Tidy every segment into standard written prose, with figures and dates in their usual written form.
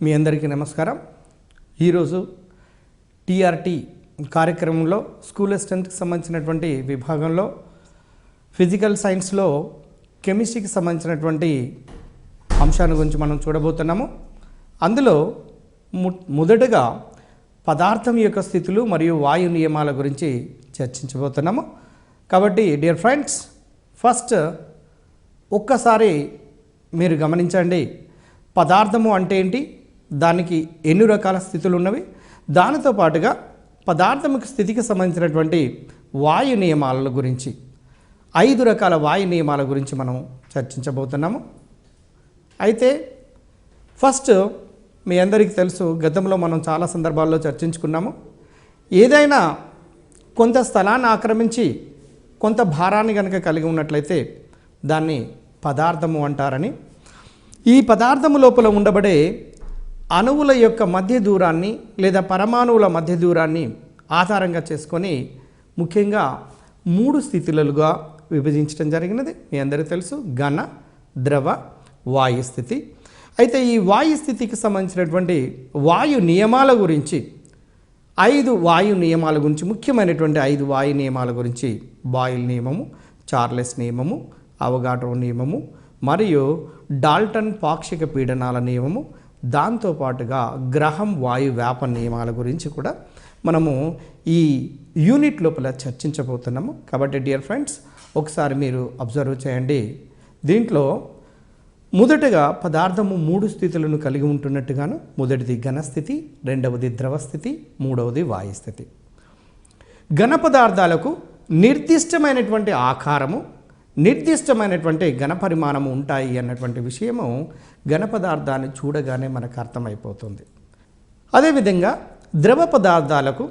మీ అందరికీ నమస్కారం. ఈరోజు టీఆర్టీ కార్యక్రమంలో స్కూల్ అసిస్టెంట్కి సంబంధించినటువంటి విభాగంలో ఫిజికల్ సైన్స్లో కెమిస్ట్రీకి సంబంధించినటువంటి అంశాన్ని గురించి మనం చూడబోతున్నాము. అందులో మొదటగా పదార్థం యొక్క స్థితులు మరియు వాయు నియమాల గురించి చర్చించబోతున్నాము. కాబట్టి డియర్ ఫ్రెండ్స్, ఫస్ట్ ఒక్కసారి మీరు గమనించండి, పదార్థము అంటే ఏంటి, దానికి ఎన్ని రకాల స్థితులు ఉన్నవి, దానితో పాటుగా పదార్థముకి స్థితికి సంబంధించినటువంటి వాయు నియమాల గురించి 5 రకాల వాయు నియమాల గురించి మనం చర్చించబోతున్నాము. అయితే ఫస్ట్ మీ అందరికీ తెలుసు, గతంలో మనం చాలా సందర్భాల్లో చర్చించుకున్నాము. ఏదైనా కొంత స్థలాన్ని ఆక్రమించి కొంత భారాన్ని కనుక కలిగి ఉన్నట్లయితే దాన్ని పదార్థము అంటారని, ఈ పదార్థము లోపల ఉండబడే అణువుల యొక్క మధ్య దూరాన్ని లేదా పరమాణువుల మధ్య దూరాన్ని ఆధారంగా చేసుకొని ముఖ్యంగా 3 స్థితులుగా విభజించడం జరిగినది. మీ అందరికీ తెలుసు, ఘన, ద్రవ, వాయు స్థితి. అయితే ఈ వాయు స్థితికి సంబంధించినటువంటి వాయు నియమాల గురించి 5 వాయు నియమాల గురించి, ముఖ్యమైనటువంటి 5 వాయు నియమాల గురించి బాయిల్ నియమము, చార్లెస్ నియమము, అవగాడ్రో నియమము మరియు డాల్టన్ పాక్షిక పీడనాల నియమము, దాంతోపాటుగా గ్రహం వాయు వ్యాప నియమాల గురించి కూడా మనము ఈ యూనిట్ లోపల చర్చించబోతున్నాము. కాబట్టి డియర్ ఫ్రెండ్స్, ఒకసారి మీరు అబ్జర్వ్ చేయండి. దీంట్లో మొదటగా పదార్థము 3 స్థితులను కలిగి ఉంటున్నట్టుగాను, మొదటిది ఘనస్థితి, రెండవది ద్రవస్థితి, మూడవది వాయుస్థితి. ఘన పదార్థాలకు నిర్దిష్టమైనటువంటి ఆకారము, నిర్దిష్టమైనటువంటి ఘన పరిమాణము ఉంటాయి అన్నటువంటి విషయము ఘన పదార్థాన్ని చూడగానే మనకు అర్థమైపోతుంది. అదేవిధంగా ద్రవ పదార్థాలకు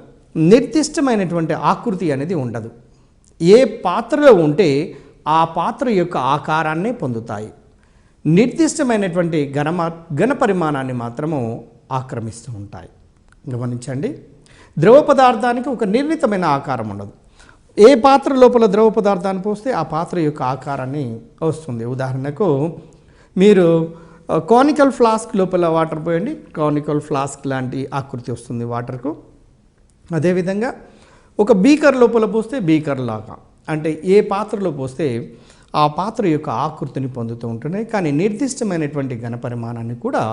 నిర్దిష్టమైనటువంటి ఆకృతి అనేది ఉండదు. ఏ పాత్రలో ఉంటే ఆ పాత్ర యొక్క ఆకారాన్నే పొందుతాయి. నిర్దిష్టమైనటువంటి ఘన పరిమాణాన్ని మాత్రము ఆక్రమిస్తూ ఉంటాయి. గమనించండి, ద్రవ పదార్థానికి ఒక నిర్ణీతమైన ఆకారం ఉండదు. ఏ పాత్ర లోపల ద్రవ పదార్థాన్ని పోస్తే ఆ పాత్ర యొక్క ఆకారాన్ని వస్తుంది. ఉదాహరణకు మీరు కానికల్ ఫ్లాస్క్ లోపల వాటర్ పోయండి, కానికల్ ఫ్లాస్క్ లాంటి ఆకృతి వస్తుంది వాటర్కు. అదేవిధంగా ఒక బీకర్ లోపల పోస్తే బీకర్ లాగా, అంటే ఏ పాత్రలో పోస్తే ఆ పాత్ర యొక్క ఆకృతిని పొందుతూ ఉంటున్నాయి. కానీ నిర్దిష్టమైనటువంటి ఘన పరిమాణాన్ని కూడా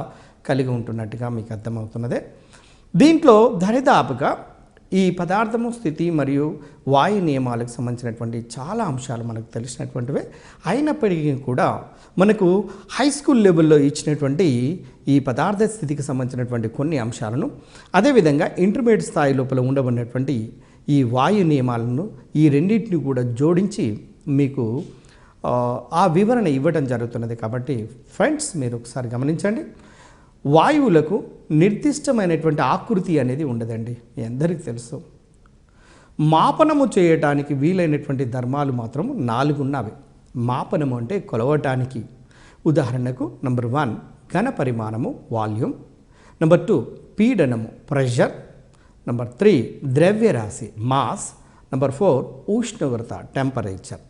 కలిగి ఉంటున్నట్టుగా మీకు అర్థమవుతున్నదే. దీంట్లో దరిదాపుగా ఈ పదార్థము స్థితి మరియు వాయు నియమాలకు సంబంధించినటువంటి చాలా అంశాలు మనకు తెలిసినటువంటివే. అయినప్పటికీ కూడా మనకు హై స్కూల్ లెవెల్లో ఇచ్చినటువంటి ఈ పదార్థ స్థితికి సంబంధించినటువంటి కొన్ని అంశాలను, అదేవిధంగా ఇంటర్మీడియట్ స్థాయి లోపల ఉండబడినటువంటి ఈ వాయు నియమాలను, ఈ రెండింటిని కూడా జోడించి మీకు ఆ వివరణ ఇవ్వడం జరుగుతున్నది. కాబట్టి ఫ్రెండ్స్, మీరు ఒకసారి గమనించండి, వాయువులకు నిర్దిష్టమైనటువంటి ఆకృతి అనేది ఉండదండి. మీ అందరికీ తెలుసు. మాపనము చేయటానికి వీలైనటువంటి ధర్మాలు మాత్రం 4 ఉన్నవి. మాపనము అంటే కొలవటానికి. ఉదాహరణకు నంబర్ 1 ఘన పరిమాణము, వాల్యూమ్. నంబర్ 2 పీడనము, ప్రెషర్. నంబర్ 3 ద్రవ్యరాశి, మాస్. నంబర్ 4 ఉష్ణోగ్రత, టెంపరేచర్.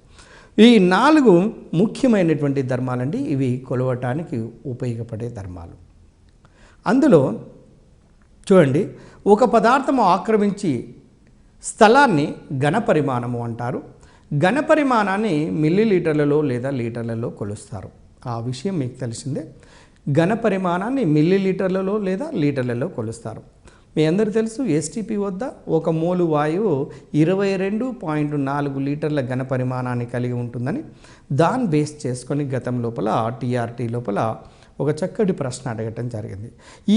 ఈ 4 ముఖ్యమైనటువంటి ధర్మాలండి. ఇవి కొలవటానికి ఉపయోగపడే ధర్మాలు. అందులో చూడండి, ఒక పదార్థము ఆక్రమించి స్థలాన్ని ఘన పరిమాణము అంటారు. ఘన పరిమాణాన్ని మిల్లీలీటర్లలో లేదా లీటర్లలో కొలుస్తారు. ఆ విషయం మీకు తెలిసిందే. ఘన పరిమాణాన్ని మిల్లీలీటర్లలో లేదా లీటర్లలో కొలుస్తారు. మీ అందరికీ తెలుసు, ఎస్టీపీ వద్ద 1 మోలు వాయువు 22.4 లీటర్ల ఘన పరిమాణాన్ని కలిగి ఉంటుందని దాన్ని బేస్ చేసుకొని గతం లోపల టీఆర్టీ లోపల ఒక చక్కటి ప్రశ్న అడగటం జరిగింది.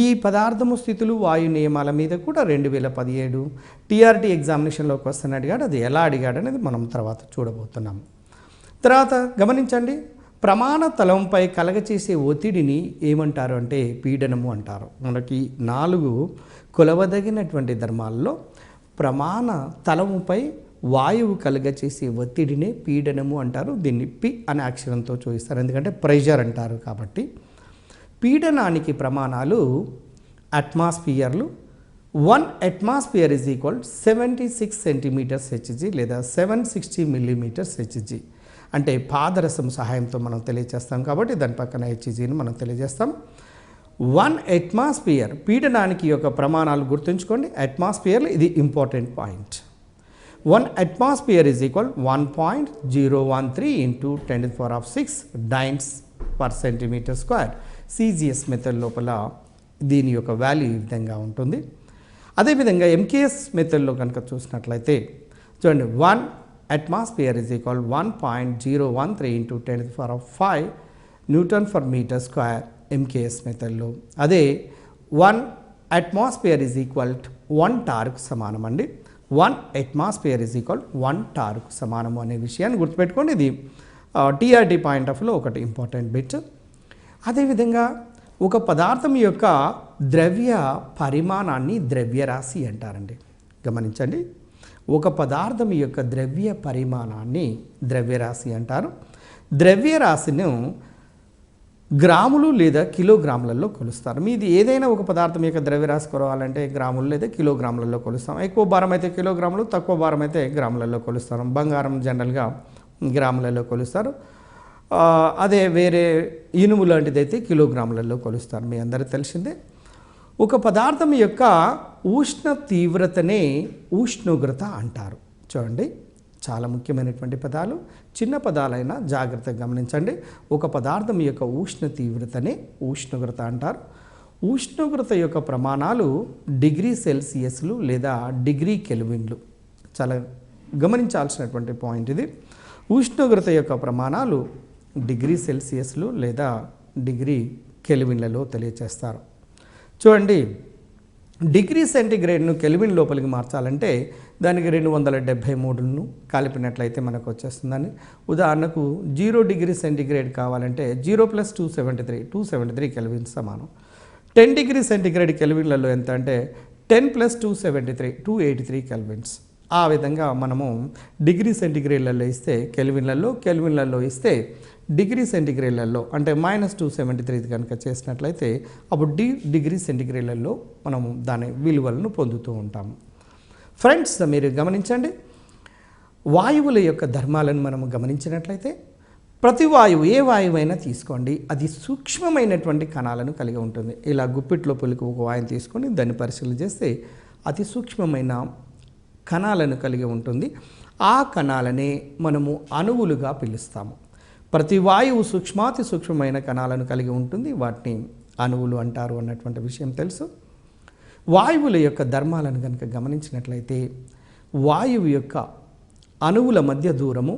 ఈ పదార్థము స్థితులు వాయు నియమాల మీద కూడా 2017 టీఆర్టీ ఎగ్జామినేషన్లోకి వస్తున్న అడిగాడు. అది ఎలా అడిగాడు అనేది మనం తర్వాత చూడబోతున్నాము. తర్వాత గమనించండి, ప్రమాణ తలంపై కలగచేసే ఒత్తిడిని ఏమంటారు అంటే పీడనము అంటారు. మనకి 4 కొలవదగినటువంటి ధర్మాల్లో ప్రమాణ తలముపై వాయువు కలగచేసే ఒత్తిడినే పీడనము అంటారు. దీన్ని పి అనే అక్షరంతో చూపిస్తారు, ఎందుకంటే ప్రెషర్ అంటారు. కాబట్టి పీడనానికి ప్రమాణాలు అట్మాస్ఫియర్లు. 1 atmosphere is equal 76 centimetres Hg లేదా 760 మిల్లీమీటర్స్ హెచ్జీ. అంటే పాదరసం సహాయంతో మనం తెలియజేస్తాం కాబట్టి దాని పక్కన హెచ్జీని మనం తెలియజేస్తాం. 1 అట్మాస్ఫియర్ పీడనానికి యొక్క ప్రమాణాలు గుర్తుంచుకోండి. అట్మాస్ఫియర్లో ఇది important point. 1 atmosphere is equal 1.013 into 10 to the power of 6 dynes per centimeter square. CGS method లోపల దీని యొక్క వాల్యూ ఈ విధంగా ఉంటుంది. అదేవిధంగా MKS మెథడ్లో కనుక చూసినట్లయితే చూడండి, 1 atmosphere is equal 1.013 into 10 to the power of 5 Newton per meter square MKS మెథడ్లో. అదే 1 atmosphere is equal to 1 టార్కు సమానం అండి. 1 atmosphere is equal 1 టార్కు సమానము అనే విషయాన్ని గుర్తుపెట్టుకోండి. ఇది టీఆర్టీ పాయింట్ ఆఫ్ వ్యూలో ఒకటి ఇంపార్టెంట్ బిట్. అదేవిధంగా ఒక పదార్థం యొక్క ద్రవ్య పరిమాణాన్ని ద్రవ్యరాశి అంటారండి. గమనించండి, ఒక పదార్థం యొక్క ద్రవ్య పరిమాణాన్ని ద్రవ్యరాశి అంటారు. ద్రవ్యరాశిని గ్రాములు లేదా కిలోగ్రాములలో కొలుస్తారు. మీది ఏదైనా ఒక పదార్థం యొక్క ద్రవ్యరాశి కొలవాలంటే గ్రాములు లేదా కిలోగ్రాములలో కొలుస్తాం. ఎక్కువ భారం అయితే కిలోగ్రాములు, తక్కువ భారం అయితే గ్రాములలో కొలుస్తారు. బంగారం జనరల్గా గ్రాములలో కొలుస్తారు. అదే వేరే ఇనుము లాంటిది అయితే కిలోగ్రాములలో కొలుస్తారు. మీ అందరికీ తెలిసిందే. ఒక పదార్థం యొక్క ఉష్ణ తీవ్రతనే ఉష్ణోగ్రత అంటారు. చూడండి, చాలా ముఖ్యమైనటువంటి పదాలు, చిన్న పదాలైనా జాగ్రత్తగా గమనించండి. ఒక పదార్థం యొక్క ఉష్ణ తీవ్రతనే ఉష్ణోగ్రత అంటారు. ఉష్ణోగ్రత యొక్క ప్రమాణాలు డిగ్రీ సెల్సియస్లు లేదా డిగ్రీ కెల్విన్లు. చాలా గమనించాల్సినటువంటి పాయింట్ ఇది. ఉష్ణోగ్రత యొక్క ప్రమాణాలు డిగ్రీ సెల్సియస్లు లేదా డిగ్రీ కెల్విన్లలో తెలియచేస్తారు. చూడండి, డిగ్రీ సెంటిగ్రేడ్ను కెల్విన్ లోపలికి మార్చాలంటే దానికి 273ను కలిపినట్లయితే మనకు వచ్చేస్తుందని. ఉదాహరణకు 0 డిగ్రీ సెంటిగ్రేడ్ కావాలంటే 0 + 273 కెల్విన్ సమానం. 10 డిగ్రీ సెంటిగ్రేడ్ కెల్విన్లలో ఎంత అంటే 10 + 273 కెల్విన్స్. ఆ విధంగా మనము డిగ్రీ సెంటిగ్రేడ్లలో ఇస్తే కెల్విన్లలో, కెల్విన్లలో ఇస్తే డిగ్రీ సెంటిగ్రేడ్లలో అంటే -273 కనుక చేసినట్లయితే అప్పుడు డిగ్రీ సెంటిగ్రేడ్లలో మనము దాని విలువలను పొందుతూ ఉంటాము. ఫ్రెండ్స్, మీరు గమనించండి, వాయువుల యొక్క ధర్మాలను మనము గమనించినట్లయితే ప్రతి వాయువు, ఏ వాయువైనా తీసుకోండి, అది సూక్ష్మమైనటువంటి కణాలను కలిగి ఉంటుంది. ఇలా గుప్పిట్లో పులికి ఒక వాయువుని తీసుకొని దాన్ని పరిశీలన చేస్తే అతి సూక్ష్మమైన కణాలను కలిగి ఉంటుంది. ఆ కణాలనే మనము అణువులుగా పిలుస్తాము. ప్రతి వాయువు సూక్ష్మాతి సూక్ష్మమైన కణాలను కలిగి ఉంటుంది. వాటిని అణువులు అంటారు అన్నటువంటి విషయం తెలుసు. వాయువుల యొక్క ధర్మాలను కనుక గమనించినట్లయితే వాయువు యొక్క అణువుల మధ్య దూరము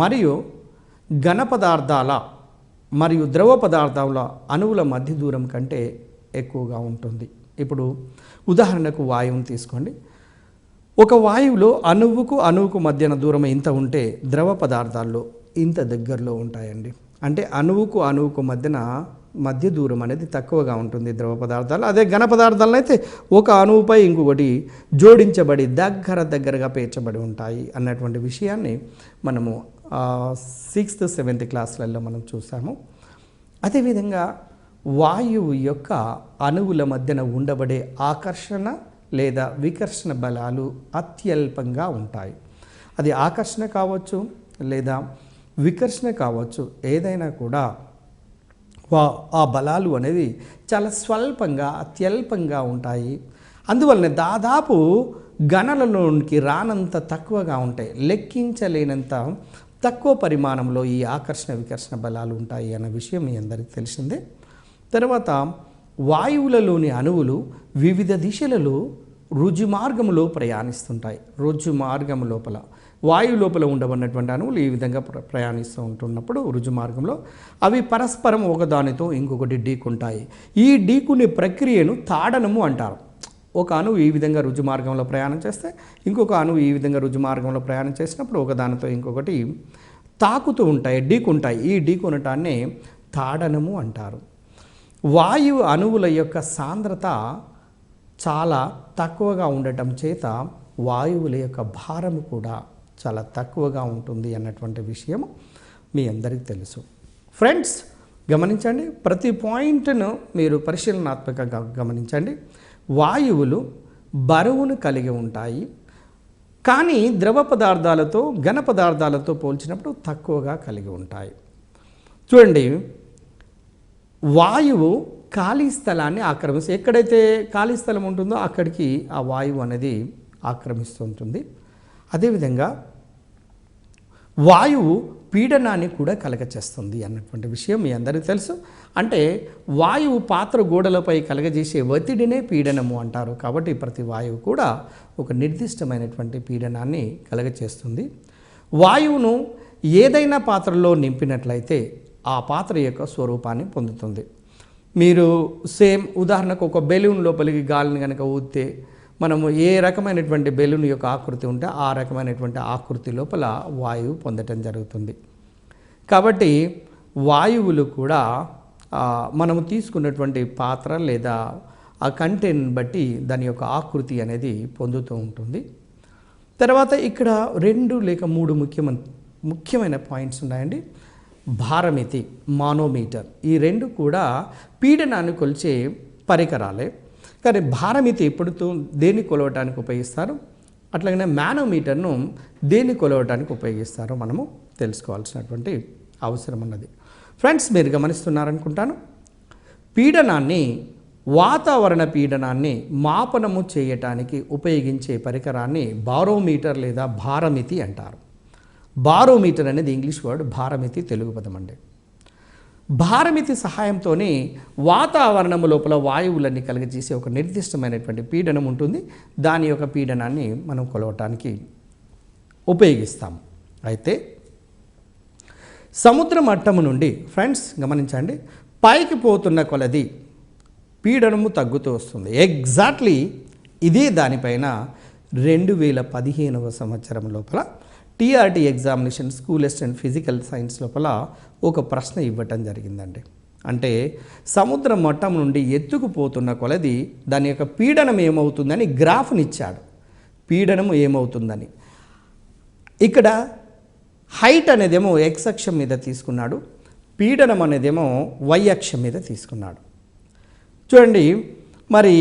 మరియు ఘన పదార్థాల మరియు ద్రవ పదార్థాల అణువుల మధ్య దూరం కంటే ఎక్కువగా ఉంటుంది. ఇప్పుడు ఉదాహరణకు వాయువుని తీసుకోండి. ఒక వాయువులో అణువుకు మధ్యన దూరం ఇంత ఉంటే ద్రవ పదార్థాల్లో ఇంత దగ్గరలో ఉంటాయండి. అంటే అణువుకు మధ్య దూరం అనేది తక్కువగా ఉంటుంది ద్రవ పదార్థాలు. అదే ఘన పదార్థాలను అయితే ఒక అణువుపై ఇంకొకటి జోడించబడి దగ్గరగా పేర్చబడి ఉంటాయి అన్నటువంటి విషయాన్ని మనము 6th 7th క్లాసులలో మనం చూసాము. అదేవిధంగా వాయువు యొక్క అణువుల మధ్యన ఉండబడే ఆకర్షణ లేదా వికర్షణ బలాలు అత్యల్పంగా ఉంటాయి. అది ఆకర్షణ కావచ్చు లేదా వికర్షణ కావచ్చు, ఏదైనా కూడా ఆ బలాలు అనేవి చాలా స్వల్పంగా అత్యల్పంగా ఉంటాయి. అందువలన దాదాపు గణనలోనికి రానంత తక్కువగా ఉంటాయి. లెక్కించలేనంత తక్కువ పరిమాణంలో ఈ ఆకర్షణ వికర్షణ బలాలు ఉంటాయి అన్న విషయం మీ అందరికీ తెలిసిందే. తర్వాత వాయువులలోని అణువులు వివిధ దిశలలో రుజుమార్గములో ప్రయాణిస్తుంటాయి. రుజుమార్గము లోపల వాయువు లోపల ఉండబడినటువంటి అణువులు ఈ విధంగా ప్రయాణిస్తూ ఉంటున్నప్పుడు రుజుమార్గంలో అవి పరస్పరం ఒకదానితో ఇంకొకటి ఢీకుంటాయి. ఈ ఢీకునే ప్రక్రియను తాడనము అంటారు. ఒక అణువు ఈ విధంగా రుజుమార్గంలో ప్రయాణం చేస్తే ఇంకొక అణువు ఈ విధంగా రుజుమార్గంలో ప్రయాణం చేసినప్పుడు ఒకదానితో ఇంకొకటి తాకుతూ ఉంటాయి, ఢీకుంటాయి. ఈ ఢీకొనటాన్ని తాడనము అంటారు. వాయువు అణువుల యొక్క సాంద్రత చాలా తక్కువగా ఉండటం చేత వాయువుల యొక్క భారము కూడా చాలా తక్కువగా ఉంటుంది అన్నటువంటి విషయం మీ అందరికీ తెలుసు. ఫ్రెండ్స్, గమనించండి, ప్రతి పాయింట్ను మీరు పరిశీలనాత్మకంగా గమనించండి. వాయువులు బరువును కలిగి ఉంటాయి, కానీ ద్రవ పదార్థాలతో ఘన పదార్థాలతో పోల్చినప్పుడు తక్కువగా కలిగి ఉంటాయి. చూడండి, వాయువు ఖాళీ స్థలాన్ని ఆక్రమిస్తుంది. ఎక్కడైతే ఖాళీ స్థలం ఉంటుందో అక్కడికి ఆ వాయువు అనేది ఆక్రమిస్తూ ఉంటుంది. అదేవిధంగా వాయువు పీడనాన్ని కూడా కలగచేస్తుంది అన్నటువంటి విషయం మీ అందరికీ తెలుసు. అంటే వాయువు పాత్ర గోడలపై కలగజేసే ఒత్తిడినే పీడనము అంటారు. కాబట్టి ప్రతి వాయువు కూడా ఒక నిర్దిష్టమైనటువంటి పీడనాన్ని కలగచేస్తుంది. వాయువును ఏదైనా పాత్రలో నింపినట్లయితే ఆ పాత్ర యొక్క స్వరూపాన్ని పొందుతుంది. మీరు సేమ్ ఉదాహరణకు ఒక బెలూన్ లోపలికి గాలిని కనుక ఊదితే మనము ఏ రకమైనటువంటి బెలూన్ యొక్క ఆకృతి ఉంటే ఆ రకమైనటువంటి ఆకృతి లోపల వాయువు పొందటం జరుగుతుంది. కాబట్టి వాయువులు కూడా మనము తీసుకున్నటువంటి పాత్ర లేదా ఆ కంటెంట్ బట్టి దాని యొక్క ఆకృతి అనేది పొందుతూ ఉంటుంది. తర్వాత ఇక్కడ 2 లేక 3 ముఖ్యమైన పాయింట్స్ ఉన్నాయండి. భారమితి, మానోమీటర్, ఈ 2 కూడా పీడనాన్ని కొలిచే పరికరాలే. కానీ భారమితి ఎప్పుడు దేన్ని కొలవటానికి ఉపయోగిస్తారు, అట్లాగనే మానోమీటర్ను దేన్ని కొలవటానికి ఉపయోగిస్తారో మనము తెలుసుకోవాల్సినటువంటి అవసరం ఉన్నది. ఫ్రెండ్స్, మీరు గమనిస్తున్నారనుకుంటాను. పీడనాన్ని, వాతావరణ పీడనాన్ని మాపనము చేయటానికి ఉపయోగించే పరికరాన్ని బారోమీటర్ లేదా భారమితి అంటారు. బారోమీటర్ అనేది ఇంగ్లీష్ వర్డ్, భారమితి తెలుగు పదం అండి. భారమితి సహాయంతోనే వాతావరణము లోపల వాయువులన్నీ కలుగజేసే ఒక నిర్దిష్టమైనటువంటి పీడనం ఉంటుంది. దాని యొక్క పీడనాన్ని మనం కొలవటానికి ఉపయోగిస్తాం. అయితే సముద్ర మట్టము నుండి ఫ్రెండ్స్ గమనించండి, పైకి పోతున్న కొలది పీడనము తగ్గుతూ వస్తుంది. ఎగ్జాక్ట్లీ ఇదే దానిపైన 2015వ సంవత్సరం లోపల TRT examination school assistant physical science లోపల ఒక ప్రశ్న ఇవ్వటం జరిగిందండి. అంటే సముద్ర మట్టం నుండి ఎత్తుకుపోతున్న కొలది దాని యొక్క పీడనం ఏమవుతుందని గ్రాఫ్ని ఇచ్చాడు. పీడనము ఏమవుతుందని ఇక్కడ హైట్ అనేదేమో ఎక్స్ అక్షం మీద తీసుకున్నాడు, పీడనం అనేదేమో వై అక్షం మీద తీసుకున్నాడు. చూడండి, మరి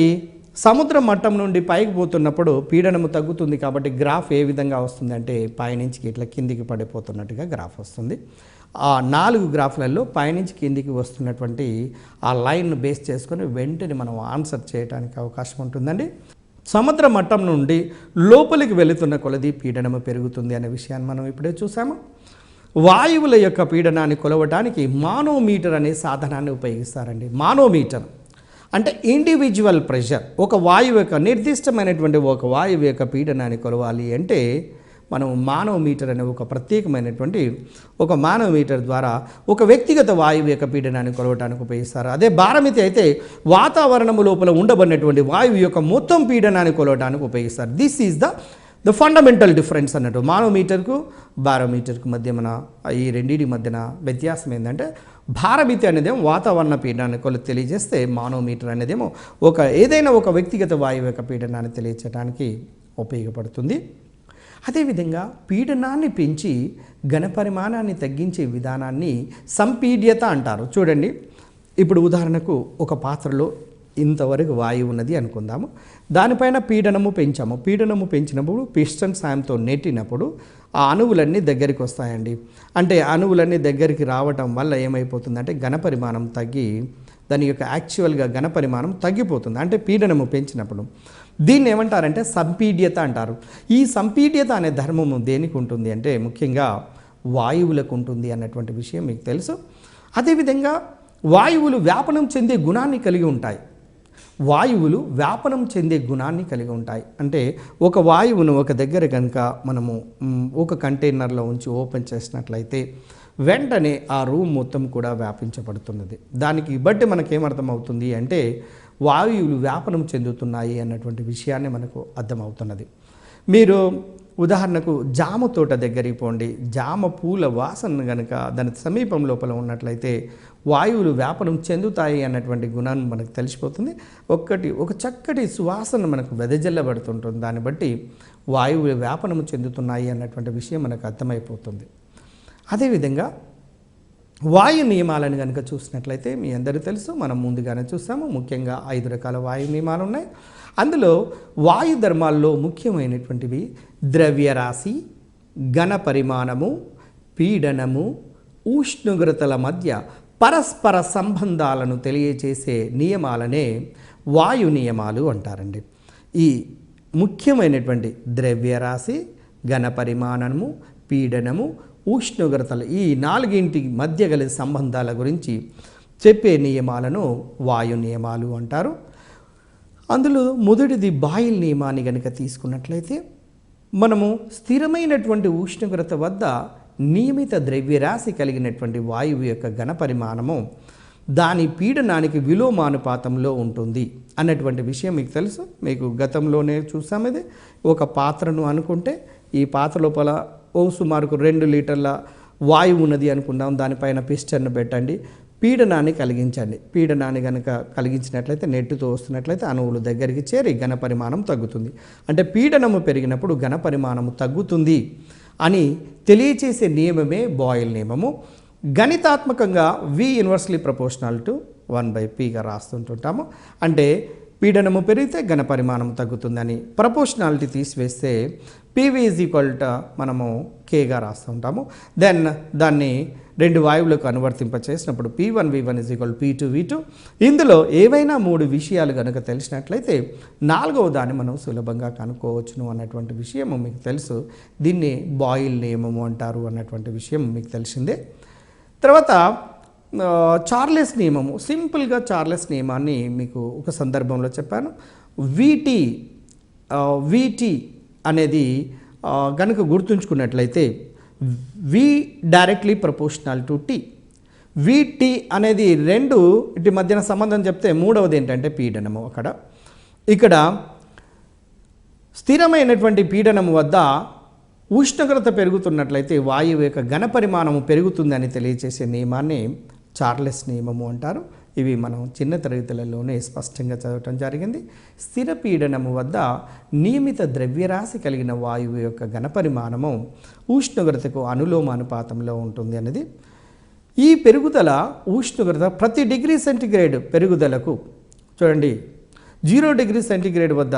సముద్ర మట్టం నుండి పైకి పోతున్నప్పుడు పీడనము తగ్గుతుంది కాబట్టి గ్రాఫ్ ఏ విధంగా వస్తుంది అంటే పైనుంచి ఇట్లా కిందికి పడిపోతున్నట్టుగా గ్రాఫ్ వస్తుంది. ఆ 4 గ్రాఫ్లలో పైనుంచి కిందికి వస్తున్నటువంటి ఆ లైన్ బేస్ చేసుకొని వెంటనే మనం ఆన్సర్ చేయడానికి అవకాశం ఉంటుందండి. సముద్ర మట్టం నుండి లోపలికి వెళుతున్న కొలది పీడనము పెరుగుతుంది అనే విషయాన్ని మనం ఇప్పుడే చూసాము. వాయువుల యొక్క పీడనాన్ని కొలవడానికి మానోమీటర్ అనే సాధనాన్ని ఉపయోగిస్తారండి. మానోమీటర్ అంటే ఇండివిజువల్ ప్రెషర్. ఒక వాయువు యొక్క నిర్దిష్టమైనటువంటి ఒక వాయువు యొక్క పీడనాన్ని కొలవాలి అంటే మనం మానోమీటర్ అనే ఒక ప్రత్యేకమైనటువంటి ఒక మానోమీటర్ ద్వారా ఒక వ్యక్తిగత వాయువు యొక్క పీడనాన్ని కొలవడానికి ఉపయోగిస్తారు. అదే భారమితి అయితే వాతావరణము లోపల ఉండబడినటువంటి వాయువు యొక్క మొత్తం పీడనాన్ని కొలవడానికి ఉపయోగిస్తారు. This is the fundamental difference అన్నట్టు. మానోమీటర్కు బారోమీటర్కు మధ్య ఈ రెండింటి మధ్యన వ్యత్యాసం ఏంటంటే భారమితి అనేదేమో వాతావరణ పీడనాన్ని తెలియజేస్తే మానోమీటర్ అనేదేమో ఏదైనా ఒక వ్యక్తిగత వాయువు యొక్క పీడనాన్ని తెలియచేయడానికి ఉపయోగపడుతుంది. అదేవిధంగా పీడనాన్ని పెంచి ఘనపరిమాణాన్ని తగ్గించే విధానాన్ని సంపీడ్యత అంటారు. చూడండి, ఇప్పుడు ఉదాహరణకు ఒక పాత్రలో ఇంతవరకు వాయువు ఉన్నది అనుకుందాము. దానిపైన పీడనము పెంచాము. పీడనము పెంచినప్పుడు పిస్టన్ సాయంతో నెట్టినప్పుడు ఆ అణువులన్నీ దగ్గరికి వస్తాయండి. అంటే అణువులన్నీ దగ్గరికి రావటం వల్ల ఏమైపోతుందంటే ఘనపరిమాణం తగ్గి దాని యొక్క యాక్చువల్గా ఘనపరిమాణం తగ్గిపోతుంది. అంటే పీడనము పెంచినప్పుడు దీన్ని ఏమంటారంటే సంపీడ్యత అంటారు. ఈ సంపీడ్యత అనే ధర్మము దేనికి ఉంటుంది అంటే ముఖ్యంగా వాయువులకు ఉంటుంది అన్నటువంటి విషయం మీకు తెలుసు. అదేవిధంగా వాయువులు వ్యాపనం చెందే గుణాన్ని కలిగి ఉంటాయి. వాయువులు వ్యాపనం చెందే గుణాన్ని కలిగి ఉంటాయి. అంటే ఒక వాయువును ఒక దగ్గర కనుక మనము ఒక కంటైనర్లో ఉంచి ఓపెన్ చేసినట్లయితే వెంటనే ఆ రూమ్ మొత్తం కూడా వ్యాపించబడుతున్నది. దానికి బట్టి మనకేమర్థమవుతుంది అంటే వాయువులు వ్యాపనం చెందుతున్నాయి అన్నటువంటి విషయాన్ని మనకు అర్థమవుతున్నది. మీరు ఉదాహరణకు జామ తోట దగ్గరికి పోండి, జామ పూల వాసన కనుక దాని సమీపం లోపల ఉన్నట్లయితే వాయువులు వ్యాపనం చెందుతాయి అన్నటువంటి గుణాన్ని మనకు తెలిసిపోతుంది. ఒక చక్కటి సువాసన మనకు వెదజల్లబడుతుంటుంది. దాన్ని బట్టి వాయువులు వ్యాపనం చెందుతున్నాయి అన్నటువంటి విషయం మనకు అర్థమైపోతుంది. అదేవిధంగా వాయు నియమాలను కనుక చూసినట్లయితే మీ అందరికీ తెలుసు, మనం ముందుగానే చూసాము. ముఖ్యంగా 5 రకాల వాయు నియమాలు ఉన్నాయి. అందులో వాయు ధర్మాల్లో ముఖ్యమైనటువంటివి ద్రవ్యరాశి, ఘన పరిమాణము, పీడనము, ఉష్ణోగ్రతల మధ్య పరస్పర సంబంధాలను తెలియచేసే నియమాలనే వాయు నియమాలు అంటారండి. ఈ ముఖ్యమైనటువంటి ద్రవ్యరాశి, ఘన పరిమాణము, పీడనము, ఉష్ణోగ్రతలు ఈ నాలుగింటి మధ్య గల సంబంధాల గురించి చెప్పే నియమాలను వాయు నియమాలు అంటారు. అందులో మొదటిది బాయిల్ నియమాన్ని కనుక తీసుకున్నట్లయితే మనము స్థిరమైనటువంటి ఉష్ణోగ్రత వద్ద నియమిత ద్రవ్యరాశి కలిగినటువంటి వాయువు యొక్క ఘన పరిమాణము దాని పీడనానికి విలోమానుపాతంలో ఉంటుంది అన్నటువంటి విషయం మీకు తెలుసు. మీకు గతంలోనే చూసాం. ఇది ఒక పాత్రను అనుకుంటే ఈ పాత్ర లోపల సుమారుకు 2 లీటర్ల వాయువు ఉన్నది అనుకుందాం. దానిపైన పిస్టన్ను పెట్టండి, పీడనాన్ని కలిగించండి. పీడనాన్ని కనుక కలిగించినట్లయితే నెట్టుతో వస్తున్నట్లయితే అణువులు దగ్గరికి చేరి ఘన పరిమాణం తగ్గుతుంది. అంటే పీడనము పెరిగినప్పుడు ఘన పరిమాణము తగ్గుతుంది అని తెలియచేసే నియమమే బాయిల్ నియమము. గణితాత్మకంగా V ఇన్వర్స్లీ ప్రపోర్షనల్ టు 1/Pగా రాస్తుంటుంటాము. అంటే పీడనము పెరిగితే ఘన పరిమాణం తగ్గుతుందని. ప్రపోర్షనాలిటీ తీసివేస్తే PV మనము Kగా రాస్తుంటాము. దెన్ దాన్ని 2 వాయువులకు అనువర్తింపచేసినప్పుడు P1V1 P2V2. ఇందులో ఏవైనా 3 విషయాలు కనుక తెలిసినట్లయితే 4వ దాన్ని మనం సులభంగా కనుక్కోవచ్చును అన్నటువంటి విషయం మీకు తెలుసు. దీన్ని బాయిల్ నియమము అంటారు అన్నటువంటి విషయం మీకు తెలిసిందే. తర్వాత చార్లెస్ నియమము. సింపుల్గా చార్లెస్ నియమాన్ని మీకు ఒక సందర్భంలో చెప్పాను. వీటి అనేది కనుక గుర్తుంచుకున్నట్లయితే V directly proportional to T. VT అనేది 2 ఇటు మధ్యన సంబంధం చెప్తే మూడవది ఏంటంటే పీడనము. ఇక్కడ స్థిరమైనటువంటి పీడనము వద్ద ఉష్ణోగ్రత పెరుగుతున్నట్లయితే వాయువు యొక్క ఘన పరిమాణము పెరుగుతుందని తెలియచేసే నియమాన్ని చార్లెస్ నియమము అంటారు. ఇవి మనం చిన్న తరగతులలోనే స్పష్టంగా చదవటం జరిగింది. స్థిర పీడనము వద్ద నియమిత ద్రవ్యరాశి కలిగిన వాయువు యొక్క ఘన పరిమాణము ఉష్ణోగ్రతకు అనులోమానుపాతంలో ఉంటుంది అనేది. ఈ పెరుగుదల ఉష్ణోగ్రత ప్రతి డిగ్రీ సెంటీగ్రేడ్ పెరుగుదలకు చూడండి 0 డిగ్రీ సెంటీగ్రేడ్ వద్ద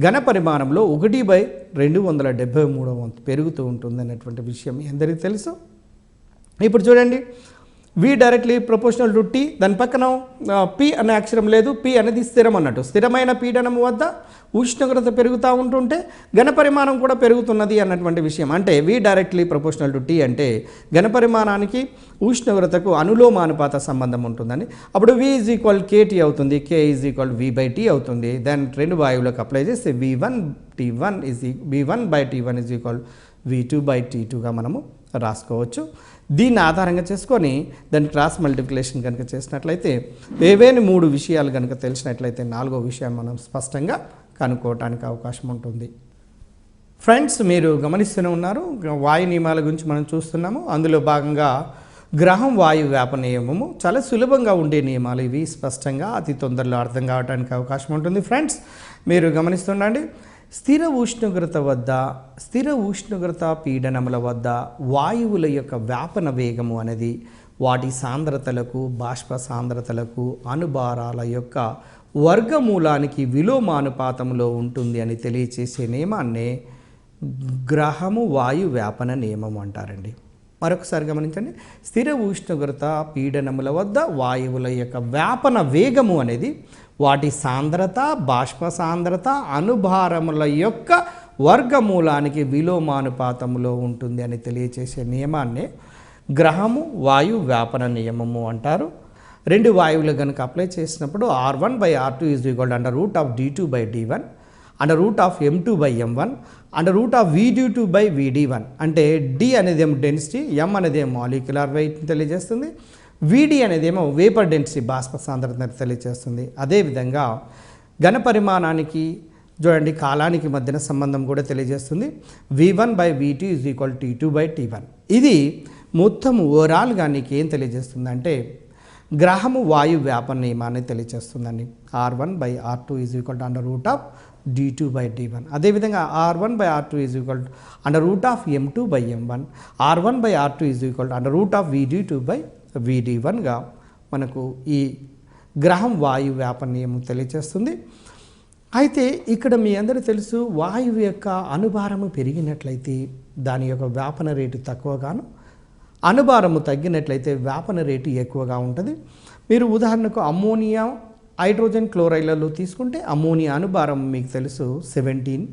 ఘన పరిమాణంలో 1/273 వంతు పెరుగుతూ ఉంటుంది అన్నటువంటి విషయం అందరికీ తెలుసు. ఇప్పుడు చూడండి V directly proportional to T. దాని పక్కన P అనే అక్షరం లేదు. P అనేది స్థిరం అన్నట్టు. స్థిరమైన పీడనం వద్ద ఉష్ణోగ్రత పెరుగుతూ ఉంటుంటే ఘన పరిమాణం కూడా పెరుగుతున్నది అన్నటువంటి విషయం. అంటే V directly proportional to T అంటే ఘన పరిమాణానికి ఉష్ణోగ్రతకు అనులోమానుపాత సంబంధం ఉంటుందని. అప్పుడు V KT అవుతుంది. K V/T అవుతుంది. దెన్ 2 వాయువులకు అప్లై చేస్తే V1/T1 V2/T2గా మనము రాసుకోవచ్చు. దీన్ని ఆధారంగా చేసుకొని దాన్ని క్రాస్ మల్టిప్లికేషన్ కనుక చేసినట్లయితే ఏవేని 3 విషయాలు కనుక తెలిసినట్లయితే 4వ విషయాన్ని మనం స్పష్టంగా కనుక్కోవటానికి అవకాశం ఉంటుంది. ఫ్రెండ్స్, మీరు గమనిస్తూనే ఉన్నారు, వాయు నియమాల గురించి మనం చూస్తున్నాము. అందులో భాగంగా గ్రహం వాయు వ్యాప నియమము చాలా సులభంగా ఉండే నియమాలు ఇవి. స్పష్టంగా అతి తొందరలో అర్థం కావడానికి అవకాశం ఉంటుంది. ఫ్రెండ్స్, మీరు గమనిస్తుండండి, స్థిర ఉష్ణోగ్రత పీడనముల వద్ద వాయువుల యొక్క వ్యాపన వేగము అనేది వాటి సాంద్రతలకు, బాష్ప సాంద్రతలకు, అణుభారాల యొక్క వర్గమూలానికి విలోమానుపాతంలో ఉంటుంది అని తెలియచేసే నియమాన్నే గ్రహము వాయు వ్యాపన నియమం అంటారండి. మరొకసారి గమనించండి, స్థిర ఉష్ణోగ్రత పీడనముల వద్ద వాయువుల యొక్క వ్యాపన వేగము అనేది వాటి సాంద్రత, బాష్ప సాంద్రత, అణుభారముల యొక్క వర్గమూలానికి విలోమానుపాతంలో ఉంటుంది అని తెలియచేసే నియమాన్నే గ్రహము వాయు వ్యాపన నియమము అంటారు. 2 వాయువులు కనుక అప్లై చేసినప్పుడు R1/R2 √D2/D1 √M2/M1 √VD2/VD1. అంటే D అనేది ఏమో డెన్సిటీ, M అనేది ఏమో మాలిక్యులర్ వెయిట్ తెలియజేస్తుంది, VD అనేది ఏమో వేపర్ డెన్సిటీ బాష్ప సాంద్రతను తెలియజేస్తుంది. అదేవిధంగా ఘన పరిమాణానికి చూడండి కాలానికి మధ్యన సంబంధం కూడా తెలియజేస్తుంది. V1/V2 T2/T1. ఇది మొత్తం ఓవరాల్గా నీకు ఏం తెలియజేస్తుంది అంటే గ్రహము వాయు వ్యాపన నియమాన్ని తెలియజేస్తుందండి. R1/R2 √D2/D1. అదేవిధంగా R1/R2 √M2/M1. R1/R2 √VD2/VD1గా మనకు ఈ గ్రహం వాయు వ్యాపన నియమం తెలియజేస్తుంది. అయితే ఇక్కడ మీ అందరూ తెలుసు, వాయువు యొక్క అణుభారము పెరిగినట్లయితే దాని యొక్క వ్యాపన రేటు తక్కువగాను, అణుభారము తగ్గినట్లయితే వ్యాపన రేటు ఎక్కువగా ఉంటుంది. మీరు ఉదాహరణకు అమ్మోనియా హైడ్రోజన్ క్లోరైడ్లలో తీసుకుంటే అమ్మోనియా అణుభారం మీకు తెలుసు 17,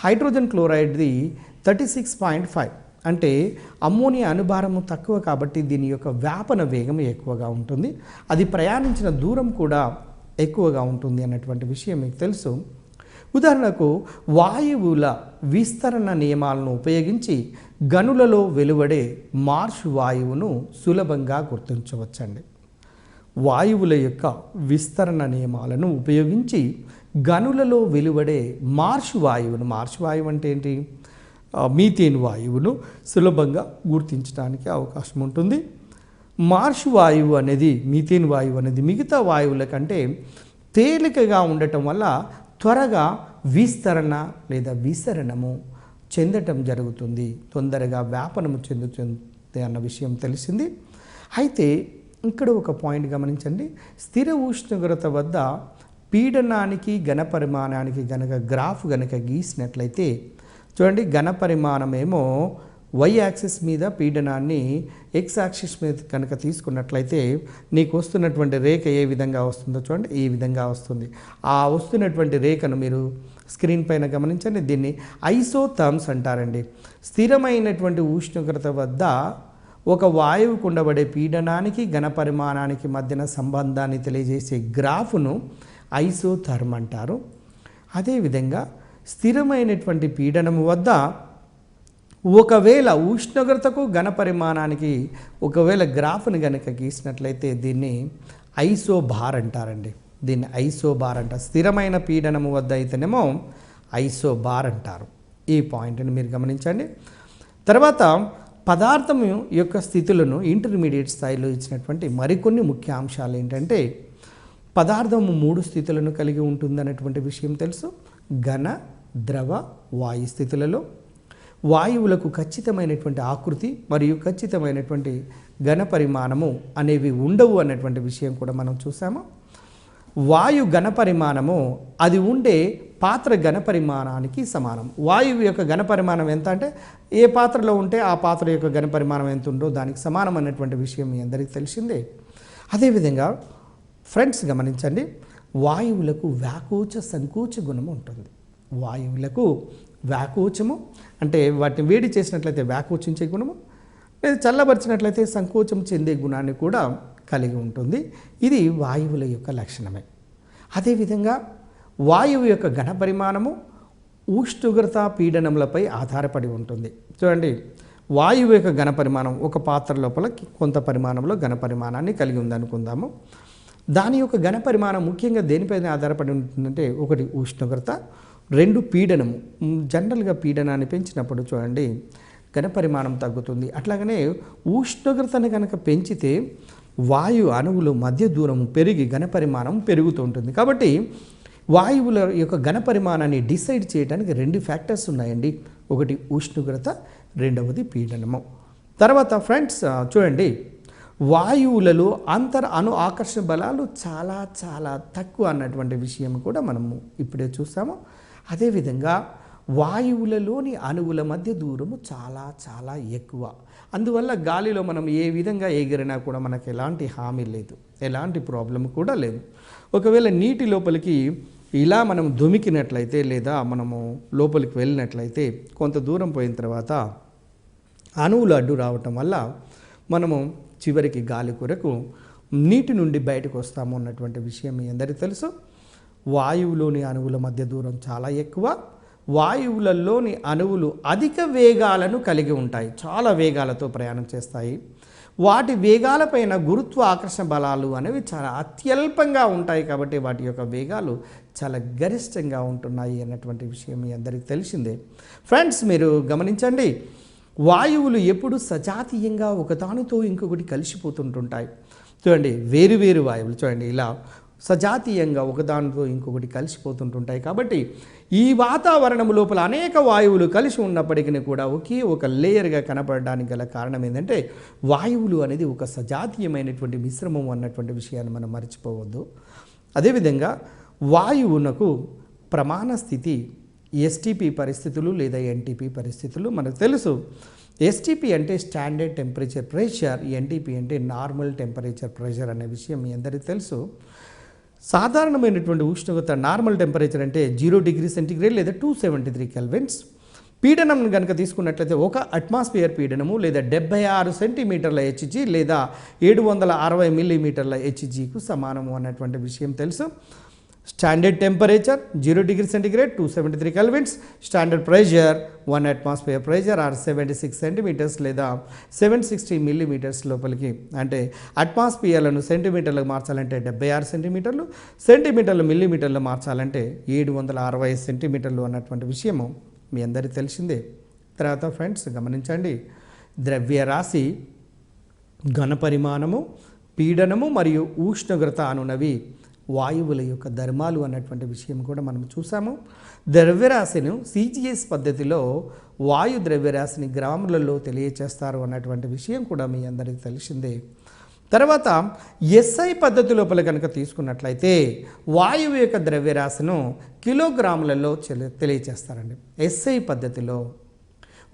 హైడ్రోజన్ క్లోరైడ్ది 36.5. అంటే అమ్మోనియా అణుభారము తక్కువ కాబట్టి దీని యొక్క వ్యాపన వేగం ఎక్కువగా ఉంటుంది, అది ప్రయాణించిన దూరం కూడా ఎక్కువగా ఉంటుంది అన్నటువంటి విషయం మీకు తెలుసు. ఉదాహరణకు వాయువుల విస్తరణ నియమాలను ఉపయోగించి గనులలో వెలువడే మార్ష్ వాయువును సులభంగా గుర్తించవచ్చండి. వాయువుల యొక్క విస్తరణ నియమాలను ఉపయోగించి గనులలో వెలువడే మార్ష్ వాయువు అంటే ఏంటి, మీథేన్ వాయువును సులభంగా గుర్తించడానికి అవకాశం ఉంటుంది. మార్ష్ వాయువు అనేది, మీథేన్ వాయువు అనేది మిగతా వాయువుల కంటే తేలికగా ఉండటం వల్ల త్వరగా విస్తరణ లేదా విసరణము చెందటం జరుగుతుంది, తొందరగా వ్యాపనము చెందుతుంది అన్న విషయం తెలిసింది. అయితే ఇక్కడ ఒక పాయింట్ గమనించండి. స్థిర ఉష్ణోగ్రత వద్ద పీడనానికి ఘనపరిమాణానికి గనక గ్రాఫ్ గనక గీసినట్లయితే చూడండి, ఘనపరిమాణమేమో వై యాక్సిస్ మీద, పీడనాన్ని ఎక్స్ యాక్సిస్ మీద కనుక తీసుకున్నట్లయితే నీకు వస్తున్నటువంటి రేఖ ఏ విధంగా వస్తుందో చూడండి, ఈ విధంగా వస్తుంది. ఆ వస్తున్నటువంటి రేఖను మీరు స్క్రీన్ పైన గమనించండి. దీన్ని ఐసోథర్మ్స్ అంటారండి. స్థిరమైనటువంటి ఉష్ణోగ్రత వద్ద ఒక వాయువుకు ఉండబడే పీడనానికి ఘనపరిమాణానికి మధ్యన సంబంధాన్ని తెలియజేసే గ్రాఫ్ను ఐసోథర్మ్ అంటారు. అదేవిధంగా స్థిరమైనటువంటి పీడనము వద్ద ఒకవేళ ఉష్ణోగ్రతకు ఘనపరిమాణానికి ఒకవేళ గ్రాఫ్ను గనక గీసినట్లయితే దీన్ని ఐసోబార్ అంటారండి. దీన్ని ఐసోబార్ అంటారు. స్థిరమైన పీడనము వద్ద అయితేనేమో ఐసోబార్ అంటారు. ఈ పాయింట్ని మీరు గమనించండి. తర్వాత పదార్థం యొక్క స్థితులను ఇంటర్మీడియట్ స్థాయిలో ఇచ్చినటువంటి మరికొన్ని ముఖ్య అంశాలు ఏంటంటే, పదార్థము 3 స్థితులను కలిగి ఉంటుందన్నటువంటి విషయం తెలుసు. ఘన, ద్రవ, వాయు స్థితులలో వాయువులకు ఖచ్చితమైనటువంటి ఆకృతి మరియు ఖచ్చితమైనటువంటి ఘన పరిమాణము అనేవి ఉండవు అన్నటువంటి విషయం కూడా మనం చూసాము. వాయు ఘన పరిమాణము అది ఉండే పాత్ర ఘన పరిమాణానికి సమానం. వాయువు యొక్క ఘన పరిమాణం ఎంత అంటే ఏ పాత్రలో ఉంటే ఆ పాత్ర యొక్క ఘన పరిమాణం ఎంత ఉందో దానికి సమానం అన్నటువంటి విషయం మీ అందరికీ తెలిసిందే. అదేవిధంగా ఫ్రెండ్స్ గమనించండి, వాయువులకు వ్యాకోచ సంకోచ గుణం ఉంటుంది. వాయువులకు వ్యాకోచము అంటే వాటిని వేడి చేసినట్లయితే వ్యాకోచించే గుణము, లేదా చల్లబరిచినట్లయితే సంకోచం చెందే గుణాన్ని కూడా కలిగి ఉంటుంది. ఇది వాయువుల యొక్క లక్షణమే. అదేవిధంగా వాయువు యొక్క ఘన పరిమాణము ఉష్ణోగ్రత పీడనములపై ఆధారపడి ఉంటుంది. చూడండి, వాయువు యొక్క ఘన పరిమాణం ఒక పాత్ర లోపల కొంత పరిమాణంలో ఘన పరిమాణాన్ని కలిగి ఉందనుకుందాము. దాని యొక్క ఘన పరిమాణం ముఖ్యంగా దేనిపైన ఆధారపడి ఉంటుందంటే, ఒకటి ఉష్ణోగ్రత, 2 పీడనము. జనరల్గా పీడనాన్ని పెంచినప్పుడు చూడండి ఘన పరిమాణం తగ్గుతుంది. అట్లాగనే ఉష్ణోగ్రతను కనుక పెంచితే వాయు అణువుల మధ్య దూరం పెరిగి ఘన పరిమాణం పెరుగుతుంటుంది. కాబట్టి వాయువుల యొక్క ఘన పరిమాణాన్ని డిసైడ్ చేయడానికి 2 ఫ్యాక్టర్స్ ఉన్నాయండి. ఒకటి ఉష్ణోగ్రత, రెండవది పీడనము. తర్వాత ఫ్రెండ్స్ చూడండి, వాయువులలో అణు ఆకర్షణ బలాలు చాలా చాలా తక్కువ అన్నటువంటి విషయం కూడా మనము ఇప్పుడే చూసాము. అదేవిధంగా వాయువులలోని అణువుల మధ్య దూరము చాలా చాలా ఎక్కువ. అందువల్ల గాలిలో మనం ఏ విధంగా ఎగిరినా కూడా మనకు ఎలాంటి హామీ లేదు, ఎలాంటి ప్రాబ్లం కూడా లేదు. ఒకవేళ నీటి లోపలికి ఇలా మనం దుమికినట్లయితే లేదా మనము లోపలికి వెళ్ళినట్లయితే కొంత దూరం పోయిన తర్వాత అణువులు అడ్డు రావటం వల్ల మనము చివరికి గాలి కొరకు నీటి నుండి బయటకు వస్తాము అన్నటువంటి విషయం మీ అందరికీ తెలుసు. వాయువులోని అణువుల మధ్య దూరం చాలా ఎక్కువ. వాయువులలోని అణువులు అధిక వేగాలను కలిగి ఉంటాయి, చాలా వేగాలతో ప్రయాణం చేస్తాయి. వాటి వేగాలపైన గురుత్వ ఆకర్షణ బలాలు అనేవి చాలా అత్యల్పంగా ఉంటాయి. కాబట్టి వాటి యొక్క వేగాలు చాలా గరిష్టంగా ఉంటున్నాయి అన్నటువంటి విషయం మీ అందరికీ తెలిసిందే. ఫ్రెండ్స్ మీరు గమనించండి, వాయువులు ఎప్పుడు సజాతీయంగా ఒకదానితో ఇంకొకటి కలిసిపోతుంటుంటాయి. చూడండి, వేరు వాయువులు చూడండి ఇలా సజాతీయంగా ఒకదానితో ఇంకొకటి కలిసిపోతుంటుంటాయి. కాబట్టి ఈ వాతావరణం లోపల అనేక వాయువులు కలిసి ఉన్నప్పటికీ కూడా ఒకే ఒక లేయర్గా కనపడడానికి గల కారణం ఏంటంటే, వాయువులు అనేది ఒక సజాతీయమైనటువంటి మిశ్రమం అన్నటువంటి విషయాన్ని మనం మర్చిపోవద్దు. అదేవిధంగా వాయువునకు ప్రమాణ స్థితి ఎస్టీపీ పరిస్థితులు లేదా ఎన్టీపీ పరిస్థితులు మనకు తెలుసు. ఎస్టీపీ అంటే స్టాండర్డ్ టెంపరేచర్ ప్రెషర్, ఎన్టీపీ అంటే నార్మల్ టెంపరేచర్ ప్రెషర్ అనే విషయం మీ అందరికీ తెలుసు. సాధారణమైనటువంటి ఉష్ణోగ్రత నార్మల్ టెంపరేచర్ అంటే 0°C లేదా 273 కెల్విన్స్. పీడనం కనుక తీసుకున్నట్లయితే ఒక అట్మాస్ఫియర్ పీడనము లేదా 76 సెంటీమీటర్ల హెచ్జీ లేదా 760 మిల్లీమీటర్ల హెచ్జీకు సమానము అన్నటువంటి విషయం తెలుసు. Standard temperature 0°C 273 kelvins. Standard pressure 1 atmosphere pressure or 76 centimetres లేదా 760 మిల్లీమీటర్స్ లోపలికి, అంటే అట్మాస్ఫియర్లను సెంటీమీటర్లకు మార్చాలంటే 76 సెంటీమీటర్లు, సెంటీమీటర్లు మిల్లీమీటర్లు మార్చాలంటే 760 సెంటీమీటర్లు అన్నటువంటి విషయము మీ అందరికీ తెలిసిందే. తర్వాత ఫ్రెండ్స్ గమనించండి, ద్రవ్యరాశి, ఘనపరిమాణము, పీడనము మరియు ఉష్ణోగ్రత అనునవి వాయువుల యొక్క ధర్మాలు అన్నటువంటి విషయం కూడా మనం చూసాము. ద్రవ్యరాశిను సిజిఎస్ పద్ధతిలో వాయు ద్రవ్యరాశిని గ్రాములలో తెలియచేస్తారు అన్నటువంటి విషయం కూడా మీ అందరికీ తెలిసిందే. తర్వాత ఎస్ఐ పద్ధతి లోపల కనుక తీసుకున్నట్లయితే వాయువు యొక్క ద్రవ్యరాశిను కిలోగ్రాములలో తెలియచేస్తారండి. ఎస్ఐ పద్ధతిలో